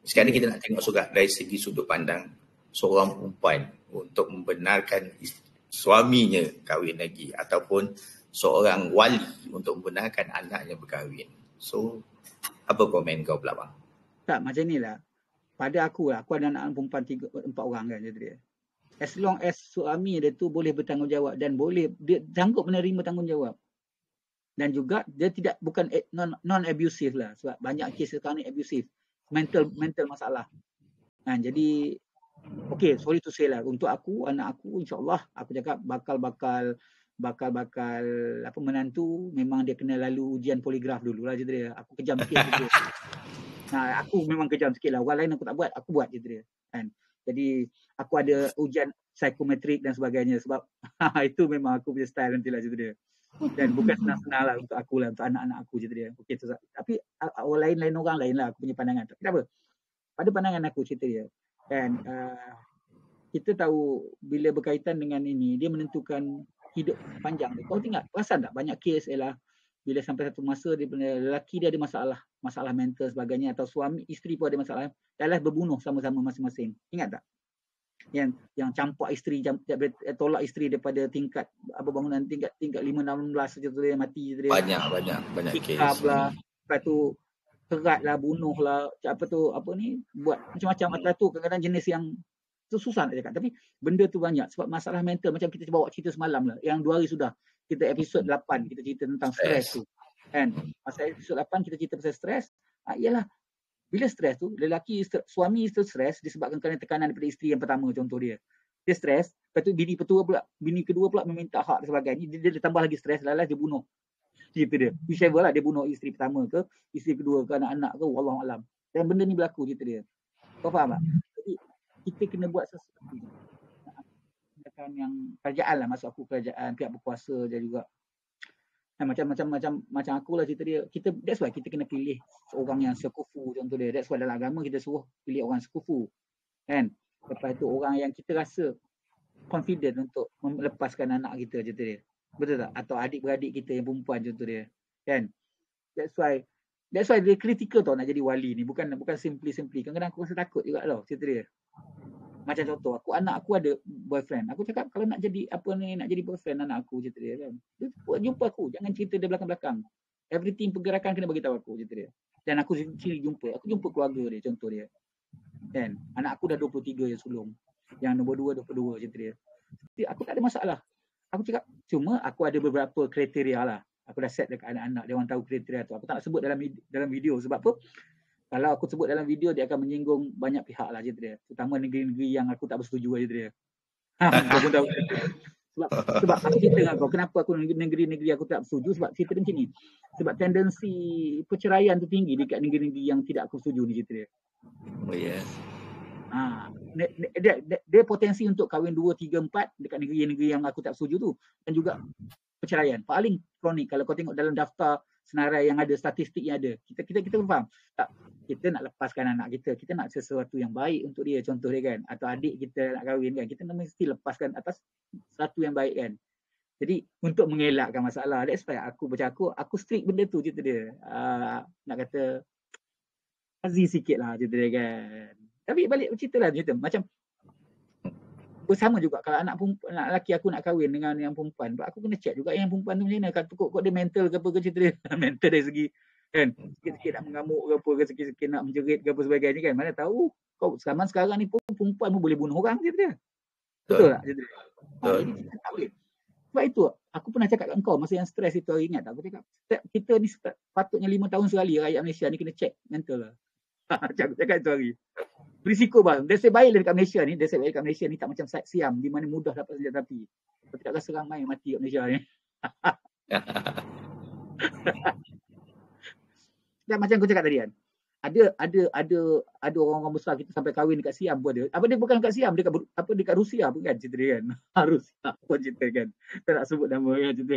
Sekarang ni kita nak tengok juga dari segi sudut pandang seorang perempuan untuk membenarkan suaminya kahwin lagi ataupun seorang wali untuk membenarkan anaknya berkahwin. So, apa komen kau pula bang? Tak, macam ni lah. Pada aku lah, aku ada anak perempuan 4 orang kan, jadi dia. As long as suami dia tu boleh bertanggungjawab dan boleh, dia sanggup menerima tanggungjawab. Dan juga dia bukan non-abusive lah. Sebab banyak kes sekarang ni abusive. Mental masalah. Jadi, okay, sorry to say lah. Untuk aku, anak aku, insyaAllah, aku cakap bakal apa menantu, memang dia kena lalu ujian poligraf dulu lah, jadi dia. Aku kejam sikit je dia. Aku memang kejam sikit lah. Orang lain aku tak buat, aku buat je dia. Kan? Jadi aku ada ujian psikometrik dan sebagainya sebab itu memang aku punya style nanti lah je dia. Dan bukan senang-senang lah untuk aku lah, untuk anak-anak aku je dia. Okay, tapi orang lain lah aku punya pandangan. Tapi tak apa. Pada pandangan aku cerita dia. Dan kita tahu bila berkaitan dengan ini, dia menentukan hidup panjang dia. Kau ingat, perasan tak banyak kes ialah bila sampai satu masa dia lelaki dia ada masalah mental sebagainya, atau suami isteri pun ada masalah, adalah berbunuh sama-sama masing-masing. Ingat tak? Yang campak isteri, tolak isteri daripada tingkat bangunan tingkat 5-16 saja tu dia mati dia. Banyak kes. Lah. Lepas tu kerat lah, bunuh lah, buat macam-macam. Atau tu kadang-kadang jenis yang tu susah nak cakap, tapi benda tu banyak sebab masalah mental. Macam kita bawa cerita semalam lah, yang 2 hari sudah, kita episod 8 kita cerita tentang stres tu kan. Masa episod 8 kita cerita pasal stres. Ialah bila stres tu, suami stres disebabkan kerana tekanan daripada isteri yang pertama, contoh dia stres. Lepas tu bini kedua pula meminta hak dan sebagainya, dia tambah lagi stres, lalu dia bunuh cerita dia. Whichever lah, dia bunuh isteri pertama ke, isteri kedua ke, anak-anak ke, wallahualam. Dan benda ni berlaku cerita dia. Kau faham tak? Jadi kita kena buat sesuatu yang kerajaan lah, maksud aku kerajaan, pihak berkuasa dan juga macam aku lah cerita dia. That's why kita kena pilih seorang yang sekufu, contoh dia. That's why dalam agama kita suruh pilih orang sekufu kan. Lepas tu orang yang kita rasa confident untuk melepaskan anak kita, cerita dia. Betul tak? Atau adik-beradik kita yang perempuan, contoh dia kan. That's why dia critical tau nak jadi wali ni. Bukan simply. Kadang-kadang aku rasa takut juga tau, cerita dia. Macam contoh, anak aku ada boyfriend. Aku cakap kalau nak jadi boyfriend anak aku, cerita dia kan. Dia jumpa aku, jangan cerita dia belakang-belakang. Everything pergerakan kena bagi tahu aku, cerita dia. Dan aku sini jumpa keluarga dia, contoh dia. Kan? Anak aku dah 23 yang sulung. Yang nombor 2 22, cerita dia. Jadi aku tak ada masalah. Aku cakap cuma aku ada beberapa kriteria lah. Aku dah set dekat anak-anak, dia orang tahu kriteria tu. Aku tak nak sebut dalam video sebab apa? Kalau aku sebut dalam video, dia akan menyinggung banyak pihak lah, cerita dia. Terutama negeri-negeri yang aku tak bersetuju, cerita dia. Kau pun tahu. Sebab aku cerita dengan kau, kenapa aku negeri-negeri aku tak bersetuju, sebab cerita dia macam ni. Sebab tendensi perceraian tu tinggi dekat negeri-negeri yang tidak aku setuju ni, cerita dia. Oh yes. Dia potensi untuk kahwin 2, 3, 4 dekat negeri-negeri yang aku tak setuju tu. Dan juga perceraian. Paling kronik kalau kau tengok dalam daftar senarai yang ada, statistik yang ada. Kita faham tak? Kita nak lepaskan anak kita nak sesuatu yang baik untuk dia, contoh dia kan. Atau adik kita nak kahwin kan, kita mesti lepaskan atas sesuatu yang baik kan. Jadi untuk mengelakkan masalah, that's why aku strict benda tu, cerita dia. Nak kata aziz sikit lah, cerita dia kan. Tapi balik cerita lah, cerita macam bersama juga kalau anak lelaki aku nak kahwin dengan yang perempuan, aku kena check juga yang perempuan tu macam mana, kok dia mental ke apa ke, cerita dia. Mental dari segi kan, sikit-sikit nak mengamuk ke apa ke, sikit-sikit nak menjerit ke apa sebagainya kan. Mana tahu kau sekarang ni pun perempuan pun boleh bunuh orang, cerita dia. Betul tak, cerita dia? Jadi kita tak boleh. Sebab itu aku pernah cakap kat kau masa yang stres itu, ingat tak? Aku cakap kita ni patutnya 5 tahun sekali rakyat Malaysia ni kena check mental lah. Aku cakap itu hari. Berisiko bang. Nasib baik dekat Malaysia ni, tak macam Siam di mana mudah dapat senjata api. Kau tak rasa ramai mati kat Malaysia ni. Dan macam aku cakap tadi kan, ada orang-orang besar kita sampai kahwin dekat Siam pun ada. Apa dia bukan dekat Siam, dekat Rusia pun kan, cerita dia kan. Rusia pun cerita kan. Tak nak sebut nama kan, cerita.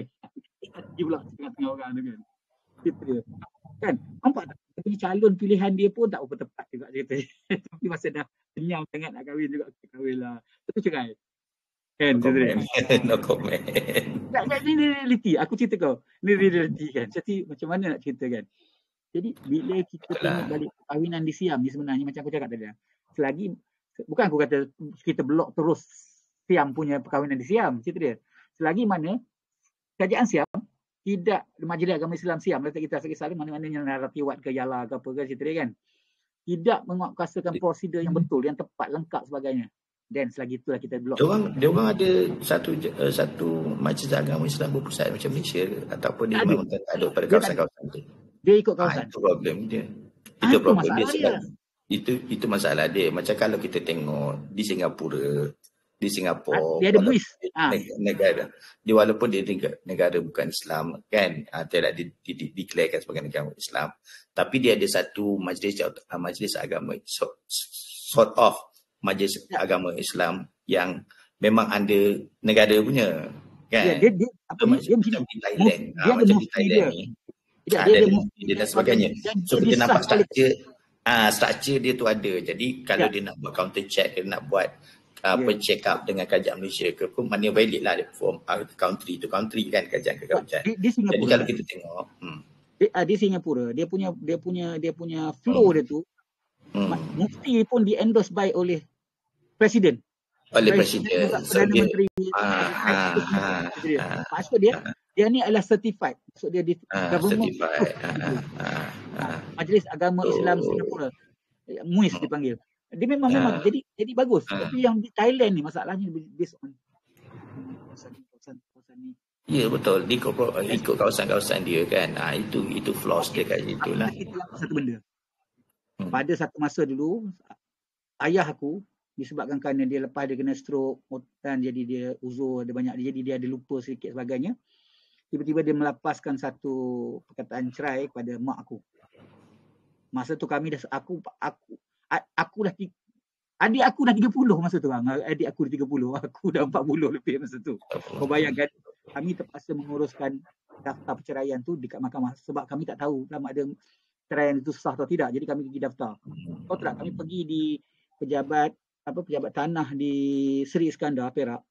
Dia pula tengah-tengah orang tu kan. Cerita dia. Kan? Nampak tak? Tapi calon pilihan dia pun tak berapa tepat juga, cerita. Tapi masa dah senyam sangat nak kahwin juga, kita kahwin lah. Itu cerai. Kan, cerita dia. No comment. Ini reality. Aku cerita kau. Ini reality kan. Jadi macam mana nak cerita kan? Jadi bila kita tengok balik perkahwinan di Siam ni, sebenarnya macam aku cakap tadi, selagi bukan aku kata kita blok terus Siam punya perkahwinan di Siam, cerita dia. Selagi mana kerajaan Siam tidak, Majlis Agama Islam Siam, letak kita Afrika Selatan, mana-mana naratiwat ke Yala ke apa ke cerita dia kan, tidak menguatkuasakan prosedur yang betul, yang tepat, lengkap sebagainya. Dan selagi itulah kita blok. Dia orang ada satu majlis agama Islam berpusat macam Malaysia ke? Ataupun dia memang tak ada pada kawasan-kawasan tu? Dia ikut kawasan. Itu problem dia. Itu problem dia sebab dia. itu masalah dia. Macam kalau kita tengok di Singapura, dia ada MUIS. Negara dia walaupun dia negara bukan Islam kan, tidak dideklarkan sebagai negara Islam, tapi dia ada satu majlis agama sort of majlis agama Islam yang memang ada negara punya kan. Macam di Thailand, macam di Thailand ni ada mufti dan sebagainya. So kita nampak structure dia tu ada. Jadi kalau dia nak buat counter check, dia nak buat check up dengan kerajaan Malaysia ke pun, mana valid lah from country to country kan, kerajaan ke kerajaan. Jadi kalau kita tengok di Singapura dia punya flow dia tu, mufti pun di endorse by oleh presiden. Perdana Menteri. Maksud dia ni adalah certified. Maksud dia certified. Majlis Agama Islam Singapura, MUIS dipanggil. Dia memang jadi bagus. Tapi yang di Thailand ni masalahnya based on kawasan ni. Ya betul, ikut kawasan-kawasan dia kan. Itu flaws dia kat situ lah. Satu benda. Pada satu masa dulu, ayah aku disebabkan kerana dia lepas dia kena stroke dan jadi dia uzur, dia banyak, jadi dia ada lupa sedikit sebagainya. Tiba-tiba dia melepaskan satu perkataan cerai kepada mak aku. Masa tu kami dah aku dah adik aku dah 30 masa tu bang. Adik aku dah 30, aku dah 40 lebih masa tu. Kau bayangkan, kami terpaksa menguruskan daftar perceraian tu dekat mahkamah sebab kami tak tahu sama ada perceraian itu sah atau tidak. Jadi kami pergi daftar. Kau tak, kami pergi di pejabat tanah di Seri Iskandar, Perak.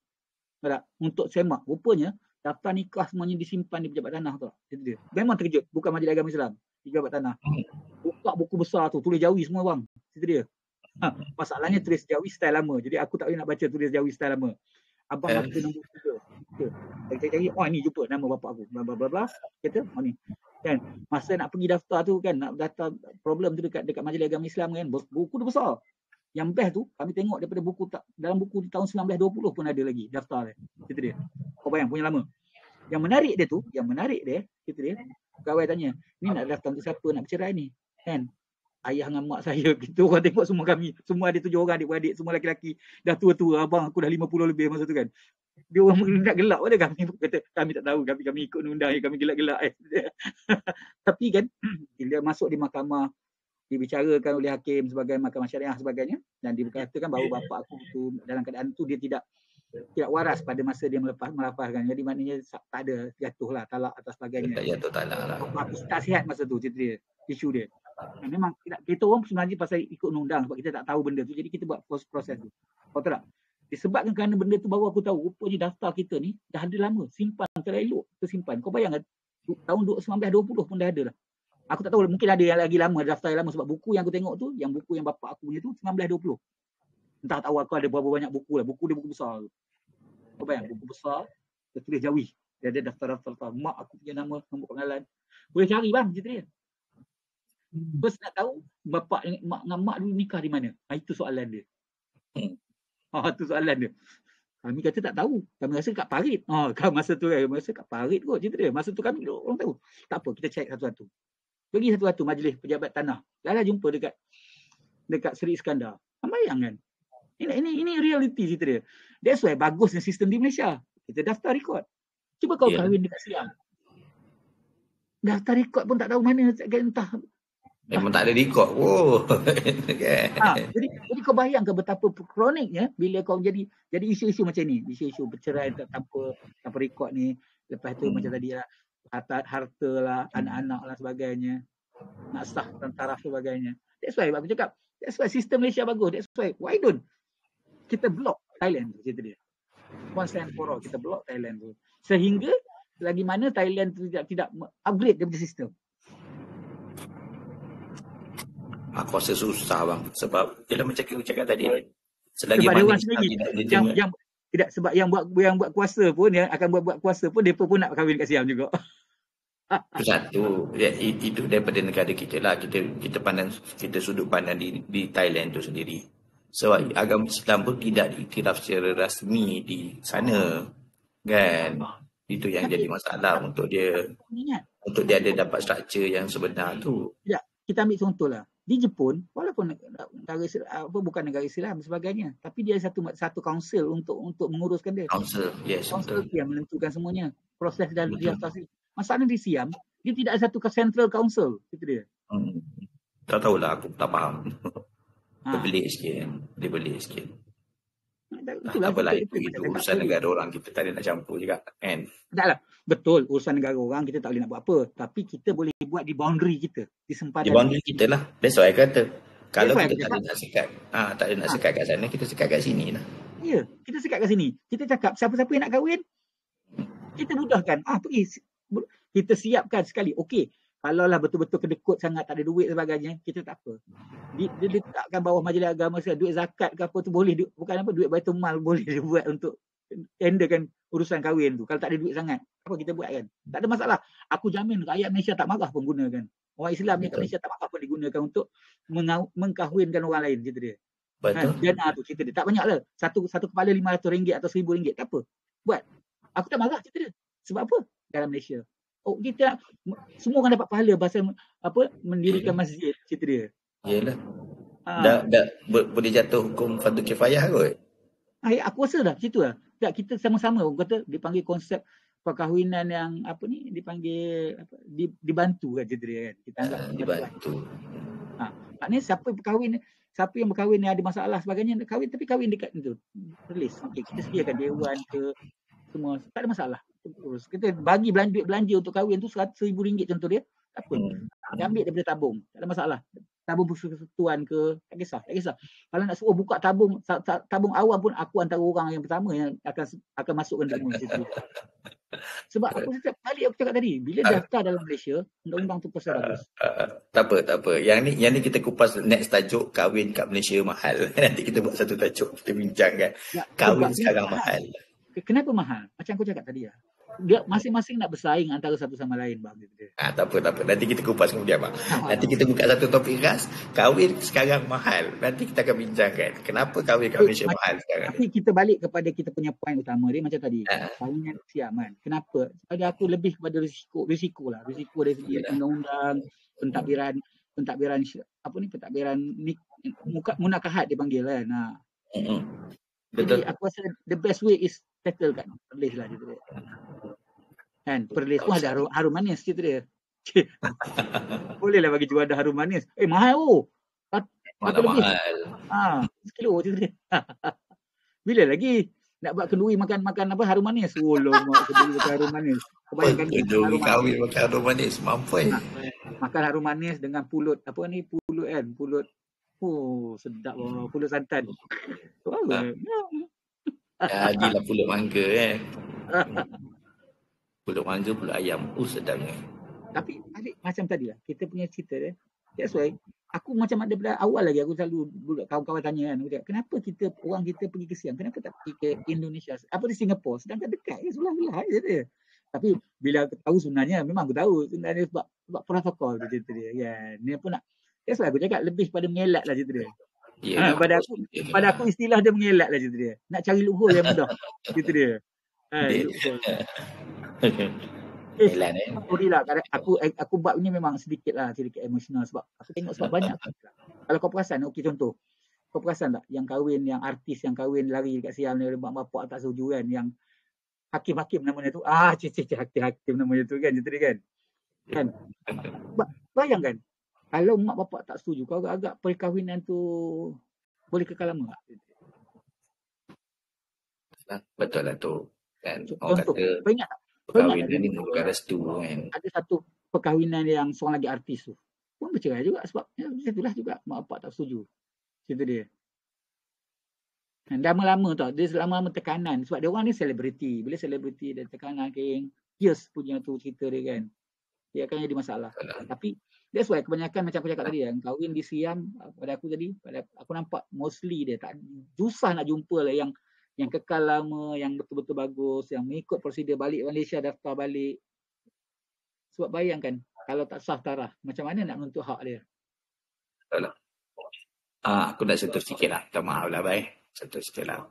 Untuk semak. Rupanya daftar nikah semuanya disimpan di pejabat tanah tu. Itu dia. Memang terkejut. Bukan Majlis Agama Islam. Di pejabat tanah. Buka buku besar tu. Tulis Jawi semua bang. Itu dia. Masalahnya tulis Jawi style lama. Jadi aku tak boleh nak baca tulis Jawi style lama. Abang nak kena nombor 3. Cari-cari. Ni jumpa nama bapak aku. Bla bla bla. Kata, ni. Kan. Masa nak pergi daftar tu kan. Nak daftar problem tu dekat Majlis Agama Islam kan. Buku tu besar. Yang best tu, kami tengok daripada dalam buku di tahun 1920 pun ada lagi daftar dia. Itu dia. Kau bayang, punya lama. Yang menarik dia, itu dia. Pegawai tanya, ni nak daftar untuk siapa nak bercerai ni? Kan? Ayah dengan mak saya, kita orang tengok semua kami. Semua ada 7 orang adik-beradik, semua lelaki-lelaki. Dah tua-tua, abang aku dah 50 lebih masa tu kan. Dia orang nak gelak pada kami. Kata, kami tak tahu, kami ikut undang, kami gelak-gelak. Tapi kan, bila masuk di mahkamah, dibicarakan oleh hakim sebagai mahkamah syariah sebagainya, dan dikatakan bahawa bapa aku tu dalam keadaan tu dia tidak waras pada masa dia melafazkan. Jadi maknanya tak ada jatuhlah talak atau sebagainya. Tak jatuh talak lah. Aku tak sihat masa tu cerita dia, isu dia. Memang kita orang sebenarnya pasal ikut undang sebab kita tak tahu benda tu, jadi kita buat proses tu. Kau tahu tak? Disebabkan kerana benda tu baru aku tahu, rupanya daftar kita ni dah ada lama, simpan terelok tersimpan. Kau bayangkan tahun 1920 pun dah ada lah. Aku tak tahu, mungkin ada yang lagi lama, daftar yang lama sebab buku yang aku tengok tu, yang buku yang bapak aku punya tu 1920. Entah tahu aku ada berapa banyak buku lah. Buku dia buku besar. Kau bayang, buku besar, dia tulis Jawi. Dia ada daftar-daftar. Mak aku punya nama, nombor pengenalan. Boleh cari bang, cerita dia. Terus nak tahu, bapak dengan mak dulu nikah di mana? Itu soalan dia. Itu soalan dia. Kami kata tak tahu. Kami rasa kat Parit. Masa tu kan, masa kat Parit kot cerita dia. Masa tu kami orang tahu. Tak apa, kita cek satu-satu. Pergi satu-satu majlis pejabat tanah. Dah jumpa dekat Seri Iskandar. Bayangkan. Ini reality cerita dia. That's why bagusnya sistem di Malaysia. Kita daftar rekod. Cuba kau kahwin dekat Siam. Daftar rekod pun tak tahu mana, entah. Memang tak ada rekod. Jadi kau bayangkan betapa kroniknya bila kau jadi isu-isu macam ni. Isu-isu bercerai tanpa rekod ni. Lepas tu macam tadi lah. Harta lah, anak-anak lah sebagainya, nak sah dan taraf sebagainya. That's why aku cakap, that's why sistem Malaysia bagus. That's why don't kita block Thailand tu, cerita dia. Once and for all, kita block Thailand tu. Sehingga lagi mana Thailand tu tidak upgrade dia punya sistem. Aku rasa susah bang, sebab dalam macam aku cakap tadi, selagi mana Islam Tidak, sebab yang buat kuasa pun, yang akan buat kuasa pun, mereka pun nak kahwin kat Siam juga. Itu satu. Ya, itu daripada negara kita lah. Kita pandang, kita sudut pandang di Thailand tu sendiri. Sebab agama Islam pun tidak diiktiraf secara rasmi di sana. Kan? Itu yang jadi masalah untuk dia ada dapat struktur yang sebenar tu. Tidak, kita ambil contoh lah. Di Jepun, walaupun negara bukan negara Islam sebagainya, tapi dia satu council untuk menguruskan dia. Council, yes, Council betul. yang menentukan semuanya. Proses dan Betul. diatasi. Masalah di Siam, dia tidak ada satu central council. Itu dia. Tak tahulah, aku tak faham. Dia belik sikit. Itulah, apalah, itu urusan negara orang, kita tak ada nak campur juga, kan? Taklah. Betul, urusan negara orang kita tak boleh nak buat apa. Tapi kita boleh buat di boundary kita. Di sempadan. Di boundary kita lah. That's why I kata. Kalau kita tak ada nak sekat kat sana, kita sekat kat sini lah. Ya, kita sekat kat sini. Kita cakap, siapa-siapa yang nak kahwin, kita mudahkan. Pergi. Kita siapkan sekali. Okey. Kalau lah betul-betul kedekut sangat, tak ada duit sebagainya, kita tak apa. Dia letakkan bawah majlis agama, duit zakat ke apa tu boleh, bukan apa, duit Baitul Mal boleh dia buat untuk tenderkan urusan kahwin tu. Kalau tak ada duit sangat, apa kita buat kan? Tak ada masalah. Aku jamin rakyat Malaysia tak marah pun gunakan. Orang Islam yang kat Malaysia tak marah pun digunakan untuk mengkahwinkan orang lain, cerita dia. Betul. Dana tu cerita dia. Tak banyak lah. Satu kepala RM500 atau RM1,000. Tak apa. Buat. Aku tak marah, cerita dia. Sebab apa? Dalam Malaysia. Kita semua orang dapat pahala pasal mendirikan masjid, cerita dia. Yalah. Dah boleh jatuh hukum fardu kifayah kot. Aku rasa dah situ lah. Tak, kita sama-sama orang kata dipanggil konsep perkahwinan yang dipanggil dibantu kan, cerita dia kan. Kita anggap dibantu. Maknanya siapa yang berkahwin yang ada masalah sebagainya, kahwin tapi kahwin dekat itu. Tulis. Okey, kita sediakan dewan ke semua, tak ada masalah. Terus kita bagi duit belanja untuk kahwin tu RM100,000 contoh dia, tak apa. Dia ambil daripada tabung, tak ada masalah. Tabung persekutuan ke, tak kisah. Kalau nak suruh buka tabung awam pun, aku antara orang yang pertama yang akan masukkan semua situ. Sebab aku cakap tadi, bila daftar dalam Malaysia, undang-undang tu pasal bagus. Tak apa. Yang ni kita kupas next tajuk, kahwin kat Malaysia mahal. Nanti kita buat satu tajuk, kita bincang kan. Kahwin sekarang mahal. Kenapa mahal? Macam aku cakap tadi lah. Dia masing-masing nak bersaing antara satu sama lain, bang. Tak apa. Nanti kita kupas kemudian, bang. Nanti kita buka satu topik khas, kahwin sekarang mahal. Nanti kita akan bincangkan kenapa kahwin kat Malaysia mahal sekarang. Tapi kita balik kepada kita punya poin utama dia macam tadi. Kahwinan Siam kan. Kenapa? Pada aku lebih kepada risiko lah. Risiko dari segi undang-undang, pentadbiran munakahat dipanggil kan. Jadi aku rasa the best way is settle kan. Perlis lah gitu. Kan, perlis pun ada harum manis cerita dia. Boleh lah bagi juadah harum manis. Mahal Mahal. 1 kilo cerita dia. Bila lagi nak buat kenduri makan harum manis? Lama kenduri makan harum manis. Kebayangkan kenduri kahwin makan harum manis, mampu makan harum manis dengan pulut pulut sedap pulut santan. Jadilah pulut mangga pulut mangga, pulut ayam. Sedapnya. Tapi macam tadi lah, kita punya cerita dia. That's why aku macam daripada awal lagi aku selalu kawan-kawan tanya kan, kenapa orang kita pergi ke Siam, kenapa tak pergi ke Indonesia, di Singapura, sedangkan dekat sebelah-belah je. Tapi bila aku tahu sebenarnya, memang aku tahu sebenarnya sebab protokol tu cerita dia kan. Ni pun nak, that's why aku cakap lebih pada mengelak lah cerita dia. Pada aku istilah dia mengelak lah cerita dia. Nak cari loophole yang mudah cerita dia. Sorry lah, aku buat ni memang sedikit emosional sebab aku tengok sebab banyak. Kalau kau perasan, contoh. Kau perasan tak yang kahwin, yang artis yang kahwin lari dekat Siam ni, mak bapak tak setuju kan, yang hakim-hakim namanya tu. Hakim namanya tu kan, cerita dia kan. Bayangkan, kalau mak bapak tak setuju, kau agak-agak perkahwinan tu boleh kekal lama tak? Betul lah tu. Kan orang kata perkahwinan ni bukan restu kan. Ada satu perkahwinan yang seorang lagi artis tu pun bercerai juga sebab itulah juga mak bapak tak setuju. Cerita dia. Dan lama-lama tau, dia lama-lama tekanan sebab dia orang ni selebriti. Bila selebriti dia tekanan Yes punya tu cerita dia kan. Dia akan jadi masalah. Tapi that's why kebanyakan macam aku cakap tadi yang kahwin di Siam, pada aku nampak mostly dia tak susah nak jumpa lah yang yang kekal lama, yang betul-betul bagus, yang mengikut prosedur balik Malaysia, daftar balik. Sebab bayangkan, kalau tak sah taraf, macam mana nak menuntut hak dia? Betul lah. Aku nak sentuh sikit lah. Minta maaf lah, baik. Sentuh sikit lah.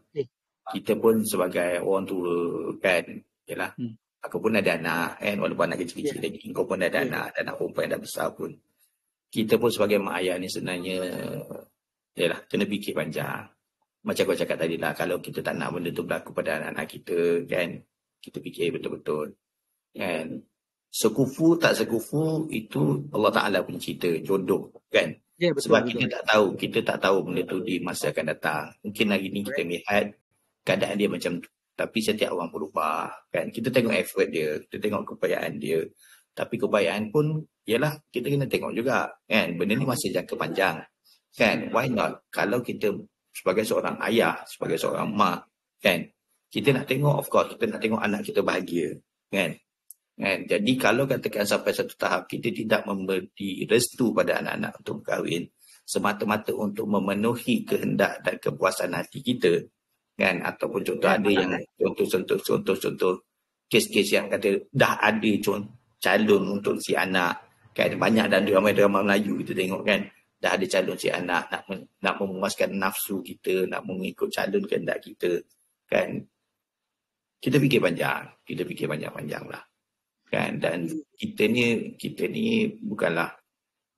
Kita pun sebagai orang tua kan, yalah. Aku pun ada anak kan, walaupun anak kecil-kecil lagi. Kau pun ada anak, dan anak perempuan yang dah besar pun. Kita pun sebagai mak ayah ni sebenarnya, yalah, kena fikir panjang. Macam kau cakap tadi lah, kalau kita tak nak benda tu berlaku pada anak-anak kita kan, kita fikir betul-betul. Kan? Sekufu tak sekufu itu Allah Ta'ala punya cerita, jodoh kan. Ya, betul, sebab betul. kita tak tahu benda tu di masa akan datang. Mungkin hari ni kita lihat keadaan dia macam tu, tapi setiap orang berubah kan. Kita tengok effort dia, kita tengok keupayaan dia, tapi keupayaan pun ialah kita kena tengok juga kan. Benda ni masih jangka panjang kan. Why not kalau kita sebagai seorang ayah, sebagai seorang mak kan, kita nak tengok, of course kita nak tengok anak kita bahagia kan. Jadi kalau katakan sampai satu tahap kita tidak memberi restu pada anak-anak untuk berkahwin semata-mata untuk memenuhi kehendak dan kepuasan hati kita kan, ataupun contoh ada yang contoh kes-kes yang kata dah ada calon untuk si anak kan, banyak dan drama-drama Melayu kita tengok kan, dah ada calon si anak nak memuaskan nafsu kita, nak mengikut calon kehendak kita kan. Kita fikir panjang lah kan. Dan kita ni bukanlah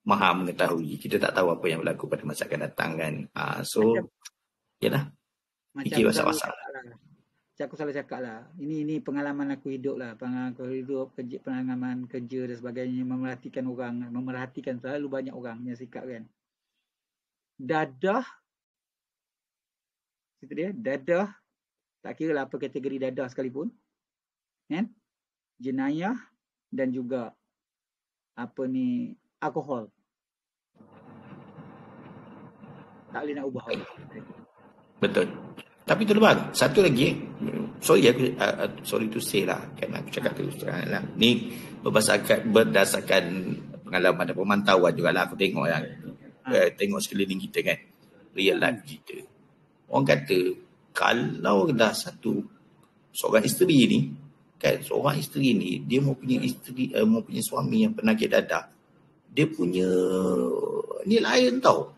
maha mengetahui, kita tak tahu apa yang berlaku pada masa akan datang kan. So yalah, fikir pasal-pasal lah. Aku salah cakap lah, ini pengalaman aku hidup lah, pengalaman kerja dan sebagainya, memerhatikan selalu banyak orang yang sikap kan, dadah tak kira lah apa kategori dadah sekalipun kan, jenayah dan juga alkohol tak boleh nak ubah orang. Betul. Tapi tu bang, satu lagi sorry to say lah kan, aku cakap terus terang lah. Ni berdasarkan pengalaman dan pemantauan jugalah, aku tengok lah, tengok sekeliling kita kan, real life kita. Orang kata kalau dah seorang isteri ni kan, seorang isteri ni dia mempunyai suami yang penyakit dadah, dia punya ni lain tau.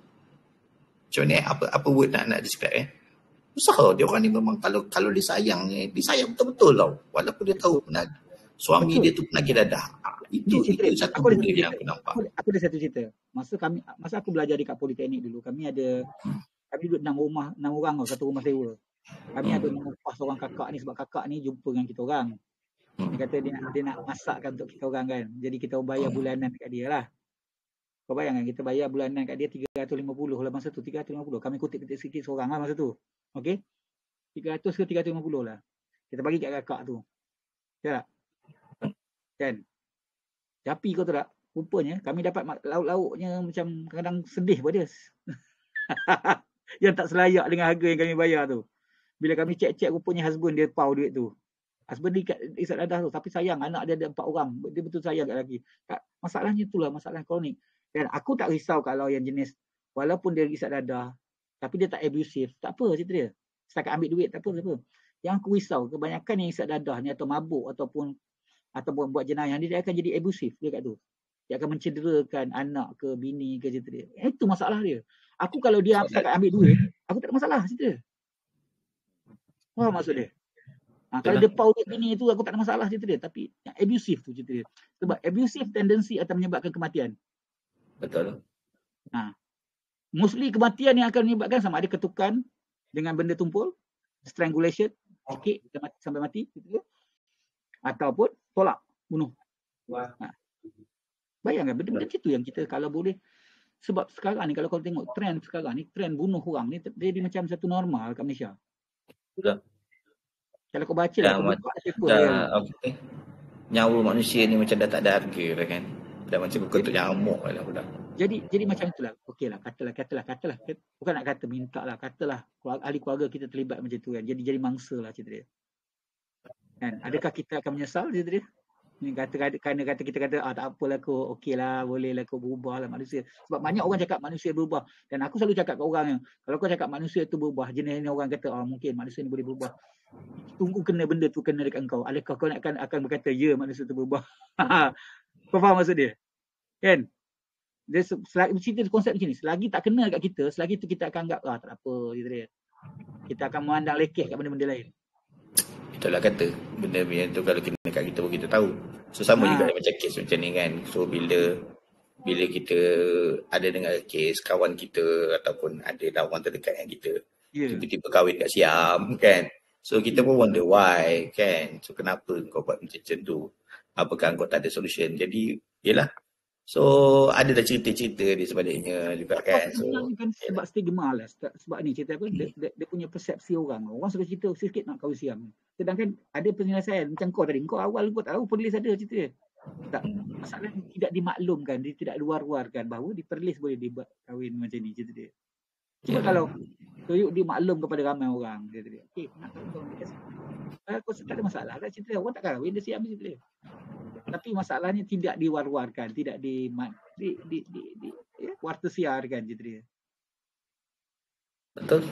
Macam ni, apa word nak describe Susah dia orang ni memang kalau disayang betul-betul tau. Walaupun dia tahu suami dia tu penyakit dadah. Itu satu benda yang aku nampak. Aku ada satu cerita. Masa aku belajar dekat Politeknik dulu, kami duduk 6 orang tau, satu rumah sewa. Kami ada mengupas seorang kakak ni sebab kakak ni jumpa dengan kita orang. Dia kata dia nak masakkan untuk kita orang kan. Jadi kita bayar bulanan dekat dia lah. Kau bayangkan kita bayar bulanan kat dia 350 lah masa tu, 350. Kami kutip sikit seorang lah masa tu. Okey. 300 ke 350 lah. Kita bagi kat kakak tu. Tak? Kan? Tapi kau tahu tak? Rupanya kami dapat lauk-lauknya macam kadang sedih pada dia. Yang tak selayak dengan harga yang kami bayar tu. Bila kami cek rupanya husband dia pau duit tu. Husband dia isap dadah tu. Tapi sayang anak dia ada 4 orang. Dia betul sayang kat lelaki. Masalahnya itulah masalah kronik. Dan aku tak risau kalau yang jenis walaupun dia isap dadah tapi dia tak abusive, tak apa cerita dia. Setakat ambil duit tak apa. Yang aku risau kebanyakan yang isap dadah ni atau mabuk ataupun buat jenayah ni, dia akan jadi abusive dia kat tu. Dia akan mencederakan anak ke bini ke cerita dia. Itu masalah dia. Aku kalau dia setakat ambil duit, aku tak ada masalah cerita dia. Apa maksud dia? Kalau dia pau duit bini tu aku tak ada masalah cerita dia, tapi yang abusive tu cerita dia. Sebab abusive tendency akan menyebabkan kematian. Betul. Mostly kematian yang akan menyebabkan sama ada ketukan dengan benda tumpul, strangulation, sikit sampai mati, gitu, ataupun tolak, bunuh. Bayangkan benda-benda itu yang kita kalau boleh, sebab sekarang ni kalau kau tengok trend sekarang ni, trend bunuh orang ni jadi macam satu normal kat Malaysia. Sudah. Kalau kau baca lah, nyawa manusia ni macam dah tak ada harga dah kan. Dah macam ketuk nyamuk lah budak. Jadi macam itulah. Okeylah, katalah. Bukan nak kata minta lah, katalah ahli keluarga kita terlibat macam tu kan. Jadi mangsa lah cerita dia. Kan? Adakah kita akan menyesal cerita dia? Ini kerana kita kata tak apalah kau, okeylah, bolehlah kau berubahlah manusia. Sebab banyak orang cakap manusia berubah. Dan aku selalu cakap kat orang yang, kalau kau cakap manusia tu berubah, jenis ni orang kata, mungkin manusia ni boleh berubah. Tunggu kena benda tu kena dekat kau. Adakah kau akan berkata, ya manusia tu berubah. Kau faham maksud dia? Kan? Dia cerita konsep macam ni. Selagi tak kena dekat kita, selagi tu kita akan anggap, tak apa. Gitu dia. Kita akan memandang lekeh kat benda-benda lain. Itulah kata, benda-benda tu kalau kena kat kita pun kita tahu. So sama juga macam kes macam ni kan. So bila kita ada dengar kes kawan kita ataupun ada lawan terdekat yang kita tiba-tiba kahwin kat Siam kan. So kita pun wonder why kan. So kenapa kau buat macam tu? Apakah kau tak ada solution? Jadi yelah. So ada dah cerita-cerita di sebaliknya juga kan. So kan sebab stigma lah. Sebab ni cerita apa, dia punya persepsi orang. Orang suka cerita sikit nak kahwin Siam. Sedangkan ada penyelesaian macam kau tadi. Kau awal kau tahu Perlis ada cerita dia. Tak, masalah tidak dimaklumkan, dia tidak luar-luarkan bahawa di Perlis boleh dibuat kahwin macam ni cerita dia. Cuma kalau Toyok dimaklum kepada ramai orang cerita dia. Okey, nak kahwin kau dia kasi. Aku tak ada masalah lah cerita dia. Orang tak kahwin dia Siam cerita dia. Tapi masalahnya tidak diwar-warkan, tidak warta siarkan cerita dia. Betul.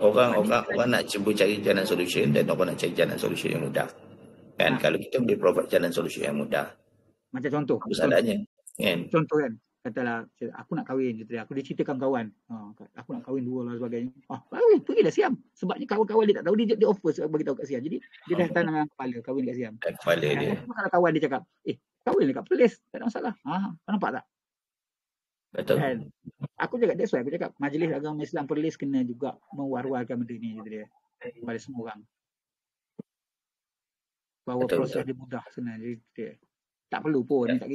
Orang nak cuba cari jalan solution dan orang nak cari jalan solution yang mudah. Kan kalau kita boleh provide jalan solution yang mudah. Macam contoh. Masalahnya kan. Contoh kan. Katalah aku nak kahwin cerita dia. Aku diceritakan kawan. Aku nak kahwin dua lah sebagainya. Kahwin pergilah Siam. Sebabnya kawan-kawan dia tak tahu, dia offer bagi tahu kat Siam. Jadi dia dah tanam kepala kahwin kat Siam. Kepala dia. Kalau kawan dia cakap, kahwin dekat Perlis, tak ada masalah. Nampak tak? Betul. Kan? Aku cakap, that's why aku cakap Majlis Agama Islam Perlis kena juga mewar-warkan benda ni dia kepada semua orang. Bahawa proses dia mudah sebenarnya. Tak perlu pun. Tak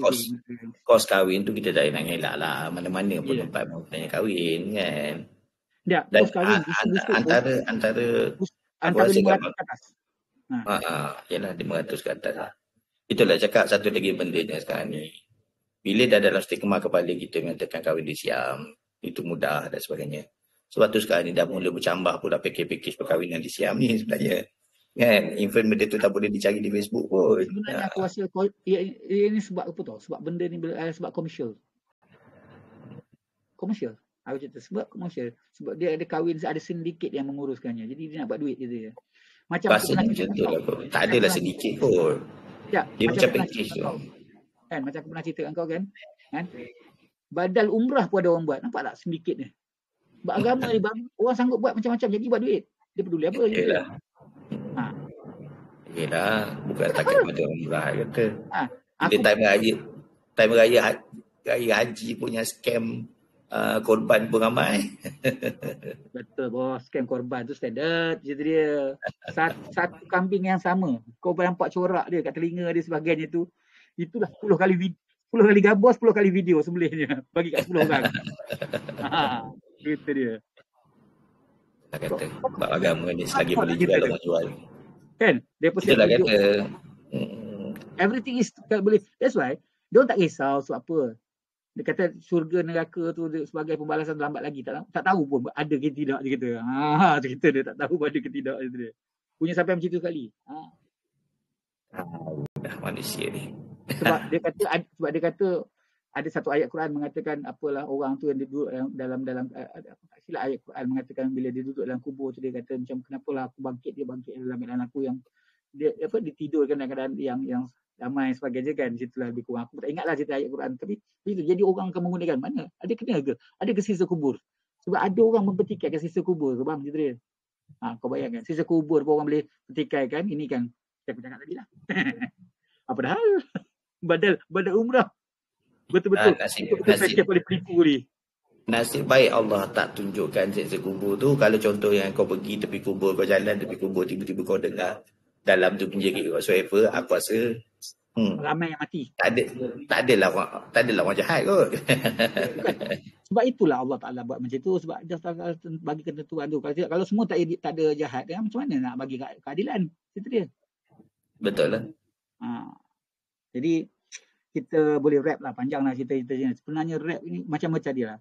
kos kahwin tu kita tak nak ngelak lah. Mana-mana pun tempat mau tanya kahwin kan. Ya, kos kahwin. Antara 500 ke atas. Yalah 500 ke atas lah. Itulah cakap satu lagi bendanya sekarang ni. Bila dah dalam stigma kepala kita mengatakan kahwin di Siam, itu mudah dan sebagainya. Sebab tu sekarang ni dah mula bercambah pula package perkahwinan di Siam ni sebenarnya. Kan, info benda tu tak boleh dicari di Facebook pun. Sebenarnya aku rasa ini sebab apa tau? Sebab benda ni sebab komersial. Komersial. Aku cerita sebab komersial. Sebab dia ada kahwin, ada sindiket yang menguruskannya. Jadi dia nak buat duit gitu ya. Macam rasanya macam tu lah pun. Tak adalah sedikit pun. Ya, dia macam package tu. Kan, macam aku pernah cerita kat kau kan. Badal umrah pun ada orang buat. Nampak tak sindiket ni? Sebab agama ni orang sanggup buat macam-macam jadi buat duit. Dia peduli apa? Yelah, bukan takat pada umrah kata. Bila time raya haji punya scam korban pun ramai. Betul bos, scam korban tu standard cerita dia. Satu kambing yang sama, kau nampak corak dia kat telinga dia sebagainya tu. Itulah 10 kali gambar, 10 kali video sembelihnya bagi kat 10 orang. Itu dia. Tak kata bab agama ni selagi boleh jual orang jual. Kan? Dia itulah kata. Everything is boleh. That's why dia tak risau sebab apa. Dia kata syurga neraka tu sebagai pembalasan lambat lagi. Tak tahu pun ada ke tidak dia kata. Cerita dia tak tahu ada ke tidak dia. Punya sampai macam tu sekali. Dah manusia ni. Sebab dia kata ada satu ayat Quran mengatakan apalah orang tu yang duduk dalam silap ayat Quran mengatakan bila dia duduk dalam kubur tu dia kata macam kenapalah aku bangkit dalam keadaan aku yang dia ditidurkan dalam keadaan yang damai sebagainya kan. Situlah lebih kurang aku tak ingatlah cerita ayat Quran tapi itu jadi orang akan menggunakan mana ada kena ke ada ke sisa kubur sebab ada orang mempertikaikan sisa kubur ke bang cerita dia. Kau bayangkan sisa kubur pun orang boleh pertikaikan ini kan aku cakap tadi lah. Apa dah badal umrah. Betul-betul. Nasib boleh penipu ni. Nasib baik Allah tak tunjukkan sisa kubur tu. Kalau contoh yang kau pergi tepi kubur, kau jalan tepi kubur, tiba-tiba kau dengar dalam tu penjerit whatsoever, aku rasa ramai yang mati. Tak adalah orang jahat kot. Sebab itulah Allah Ta'ala buat macam tu. Sebab dia bagi ketentuan tu. Kalau semua tak ada jahat, macam mana nak bagi keadilan? Itu dia. Betul lah. Jadi kita boleh rap lah, panjang lah cerita-cerita ni. Sebenarnya rap ni macam tadi lah.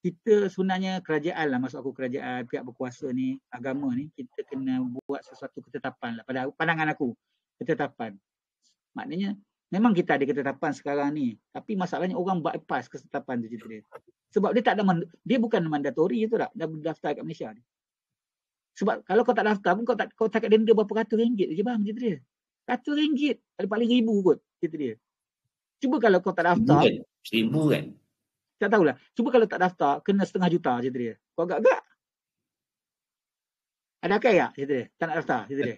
Kita sebenarnya kerajaan lah, maksud aku kerajaan, pihak berkuasa ni, agama ni, kita kena buat sesuatu ketetapan lah. Pada pandangan aku, ketetapan. Maknanya memang kita ada ketetapan sekarang ni, tapi masalahnya orang bypass ketetapan tu cerita dia. Sebab dia tak ada dia bukan mandatori tu tak, dah daftar kat Malaysia ni. Sebab kalau kau tak daftar pun kau tak denda berapa ratus ringgit je bang, cerita dia. Ratus ringgit, paling RM1,000 kot, cerita dia. Cuba kalau kau tak daftar, RM1,000 kan? tak tahulah. Cuba kalau tak daftar, kena RM500,000 cerita dia. Kau agak-agak. Ada akal tak cerita dia? Tak nak daftar cerita dia.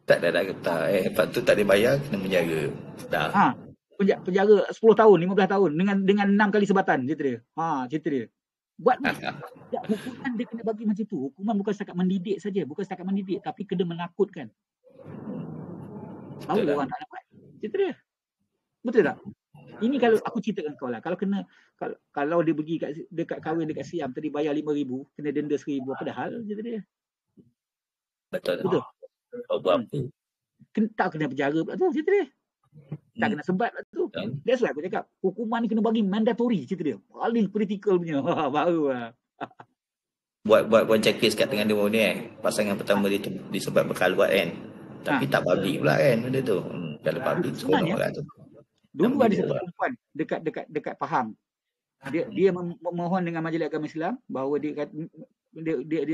Tak ada kata. Lepas tu tak dibayar, kena penjara. Dah. Penjara 10 tahun, 15 tahun dengan 6 kali sebatan cerita dia. Cerita dia. Buat hukuman dia kena bagi macam tu. Hukuman bukan setakat mendidik saja, bukan setakat mendidik tapi kena menakutkan. Baru orang tak dapat. Cerita dia. Betul tak? Ini kalau aku ceritakan kau lah. Kalau dia pergi dekat kahwin dekat Siam tadi bayar RM5,000, kena denda RM1,000, apa dah hal cerita dia. Betul. Kau buat apa? Tak kena penjara pula tu cerita dia. Tak kena sebat pula tu. That's why aku cakap hukuman ni kena bagi mandatory cerita dia. Paling kritikal punya. Barulah. Buat checklist kat tengah dua ni pasangan pertama dia disebab bekal buat kan. Tapi tak public pula kan benda tu. Kalau public seronok kan tu. Dulu ada satu perempuan dekat Pahang. Dia memohon dengan Majlis Agama Islam bahawa dia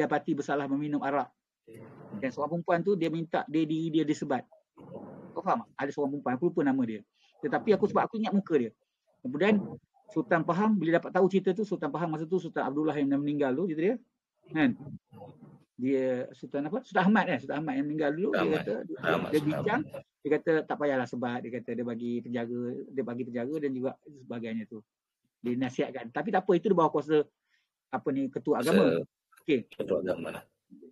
dapati bersalah meminum arak. Dan seorang perempuan tu dia minta dia disebat. Kau faham tak? Ada seorang perempuan, aku lupa nama dia. Tetapi sebab aku ingat muka dia. Kemudian Sultan Pahang bila dapat tahu cerita tu, Sultan Pahang masa tu Sultan Abdullah yang dah meninggal tu cerita dia. Kan? Dia Sultan Ahmad yang meninggal dulu. Dia kata dia bincang, dia kata tak payahlah sebat, dia kata dia bagi penjaga dan juga sebagainya tu. Dia nasihatkan. Tapi tak apa, itu di bawah kuasa ketua agama. Okey. Ketua agama.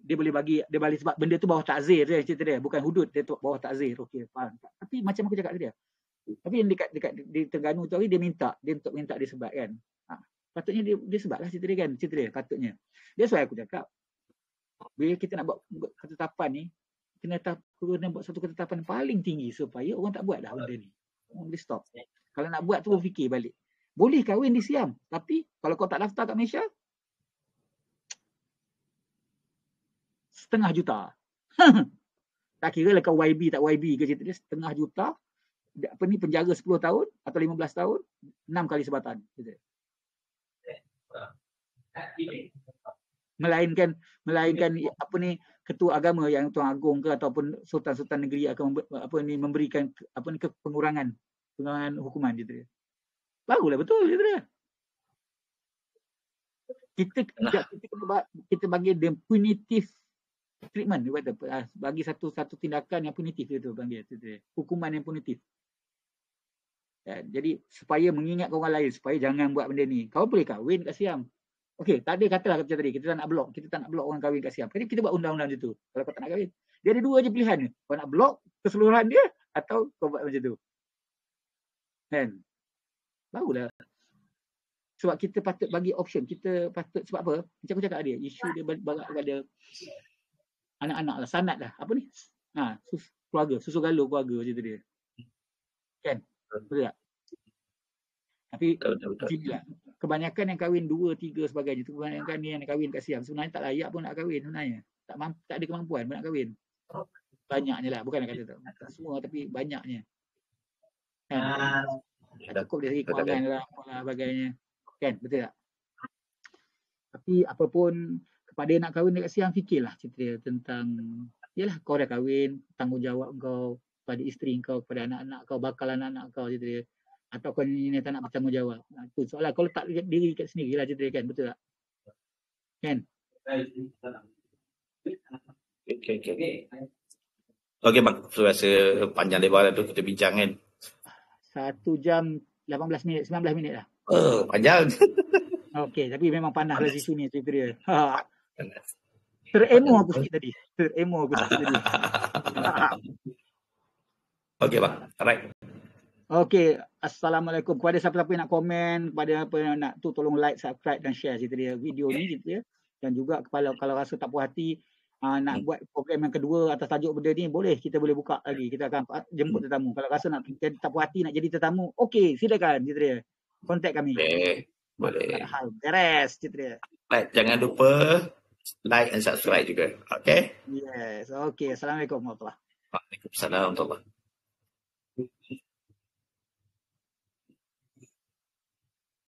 Dia boleh sebab benda tu bawah takzir dia cerita dia, bukan hudud, dia tu bawah takzir. Okey, faham. Tapi macam aku cakap dia. Tapi yang dekat di Terengganu tu dia minta disebat kan. Patutnya dia sebatlah cerita dia kan, cerita dia patutnya. That's why aku cakap bila kita nak buat ketetapan ni, kena buat satu ketetapan paling tinggi supaya orang tak buat dah benda ni. Orang boleh stop. Kalau nak buat tu fikir balik. Boleh kahwin di Siam, tapi kalau kau tak daftar kat Malaysia, RM500,000. Tak kira lah kau YB tak YB ke cerita dia, RM500,000. Penjara 10 tahun atau 15 tahun, 6 kali sebatan. Gitu. Melainkan ketua agama yang Tuan Agong ke ataupun sultan-sultan negeri akan memberikan pengurangan hukuman gitu. Barulah betul gitu dia. Kita bagi dia punitive treatment, bagi satu tindakan yang punitif itu panggil itu, hukuman yang punitif. Jadi supaya mengingatkan orang lain supaya jangan buat benda ni. Kau boleh kahwin kat Siam. Okey, tadi katalah macam tadi, kita tak nak blok orang kahwin kat Siam. Jadi kita buat undang-undang macam tu. Kalau kau tak nak kahwin, dia ada dua je pilihan ni. Kau nak blok keseluruhan dia atau kau buat macam tu. Kan? Barulah. Sebab kita patut bagi option. Kita patut, sebab apa? Macam aku cakap dia, isu dia barat kepada anak-anak lah, sanad lah. Apa ni? Keluarga, susu galur keluarga macam tu dia. Kan? Betul tak? Tapi kebanyakan yang kahwin 2, 3 sebagainya tu, kebanyakan ni yang nak kahwin kat Siam sebenarnya tak layak pun nak kahwin sebenarnya. Tak ada kemampuan pun nak kahwin. Banyaknya lah, bukan nak kata tak semua tapi banyaknya. Kan? Tak cukup dari kewangan lah, sebagainya. Kan? Betul tak? Tapi apapun, kepada yang nak kahwin dekat Siam, fikirlah cerita tentang, yalah kau dah kahwin, tanggungjawab kau pada isteri kau, kepada anak-anak kau, bakal anak-anak kau cerita dia. Atau kau ni tak nak bertanggungjawab. Itu soalan. Kau letak diri kat sendiri lah cerita dia kan. Betul tak? Kan? Okey bang. So rasa panjang lebar lah tu kita bincang kan. 1 jam 18 minit, 19 minit lah. Panjang. Okey, tapi memang panas lah isu ni cerita dia. Teremo aku sikit tadi. Okey bang. Alright. Okey, assalamualaikum kepada siapa-siapa yang nak komen, kepada apa yang nak tu, tolong like, subscribe dan share cerita dia video ni cerita dia. Dan juga kalau rasa tak puas hati nak buat program yang kedua atas tajuk benda ni, kita boleh buka lagi. Kita akan jemput tetamu. Kalau rasa nak tak puas hati nak jadi tetamu, okey, silakan cerita dia. Kontak kami. Boleh. Beres cerita dia. Right, jangan lupa like and subscribe juga. Okey? Yes. Okey, assalamualaikum warahmatullahi wabarakatuh. Waalaikumsalam warahmatullahi wabarakatuh.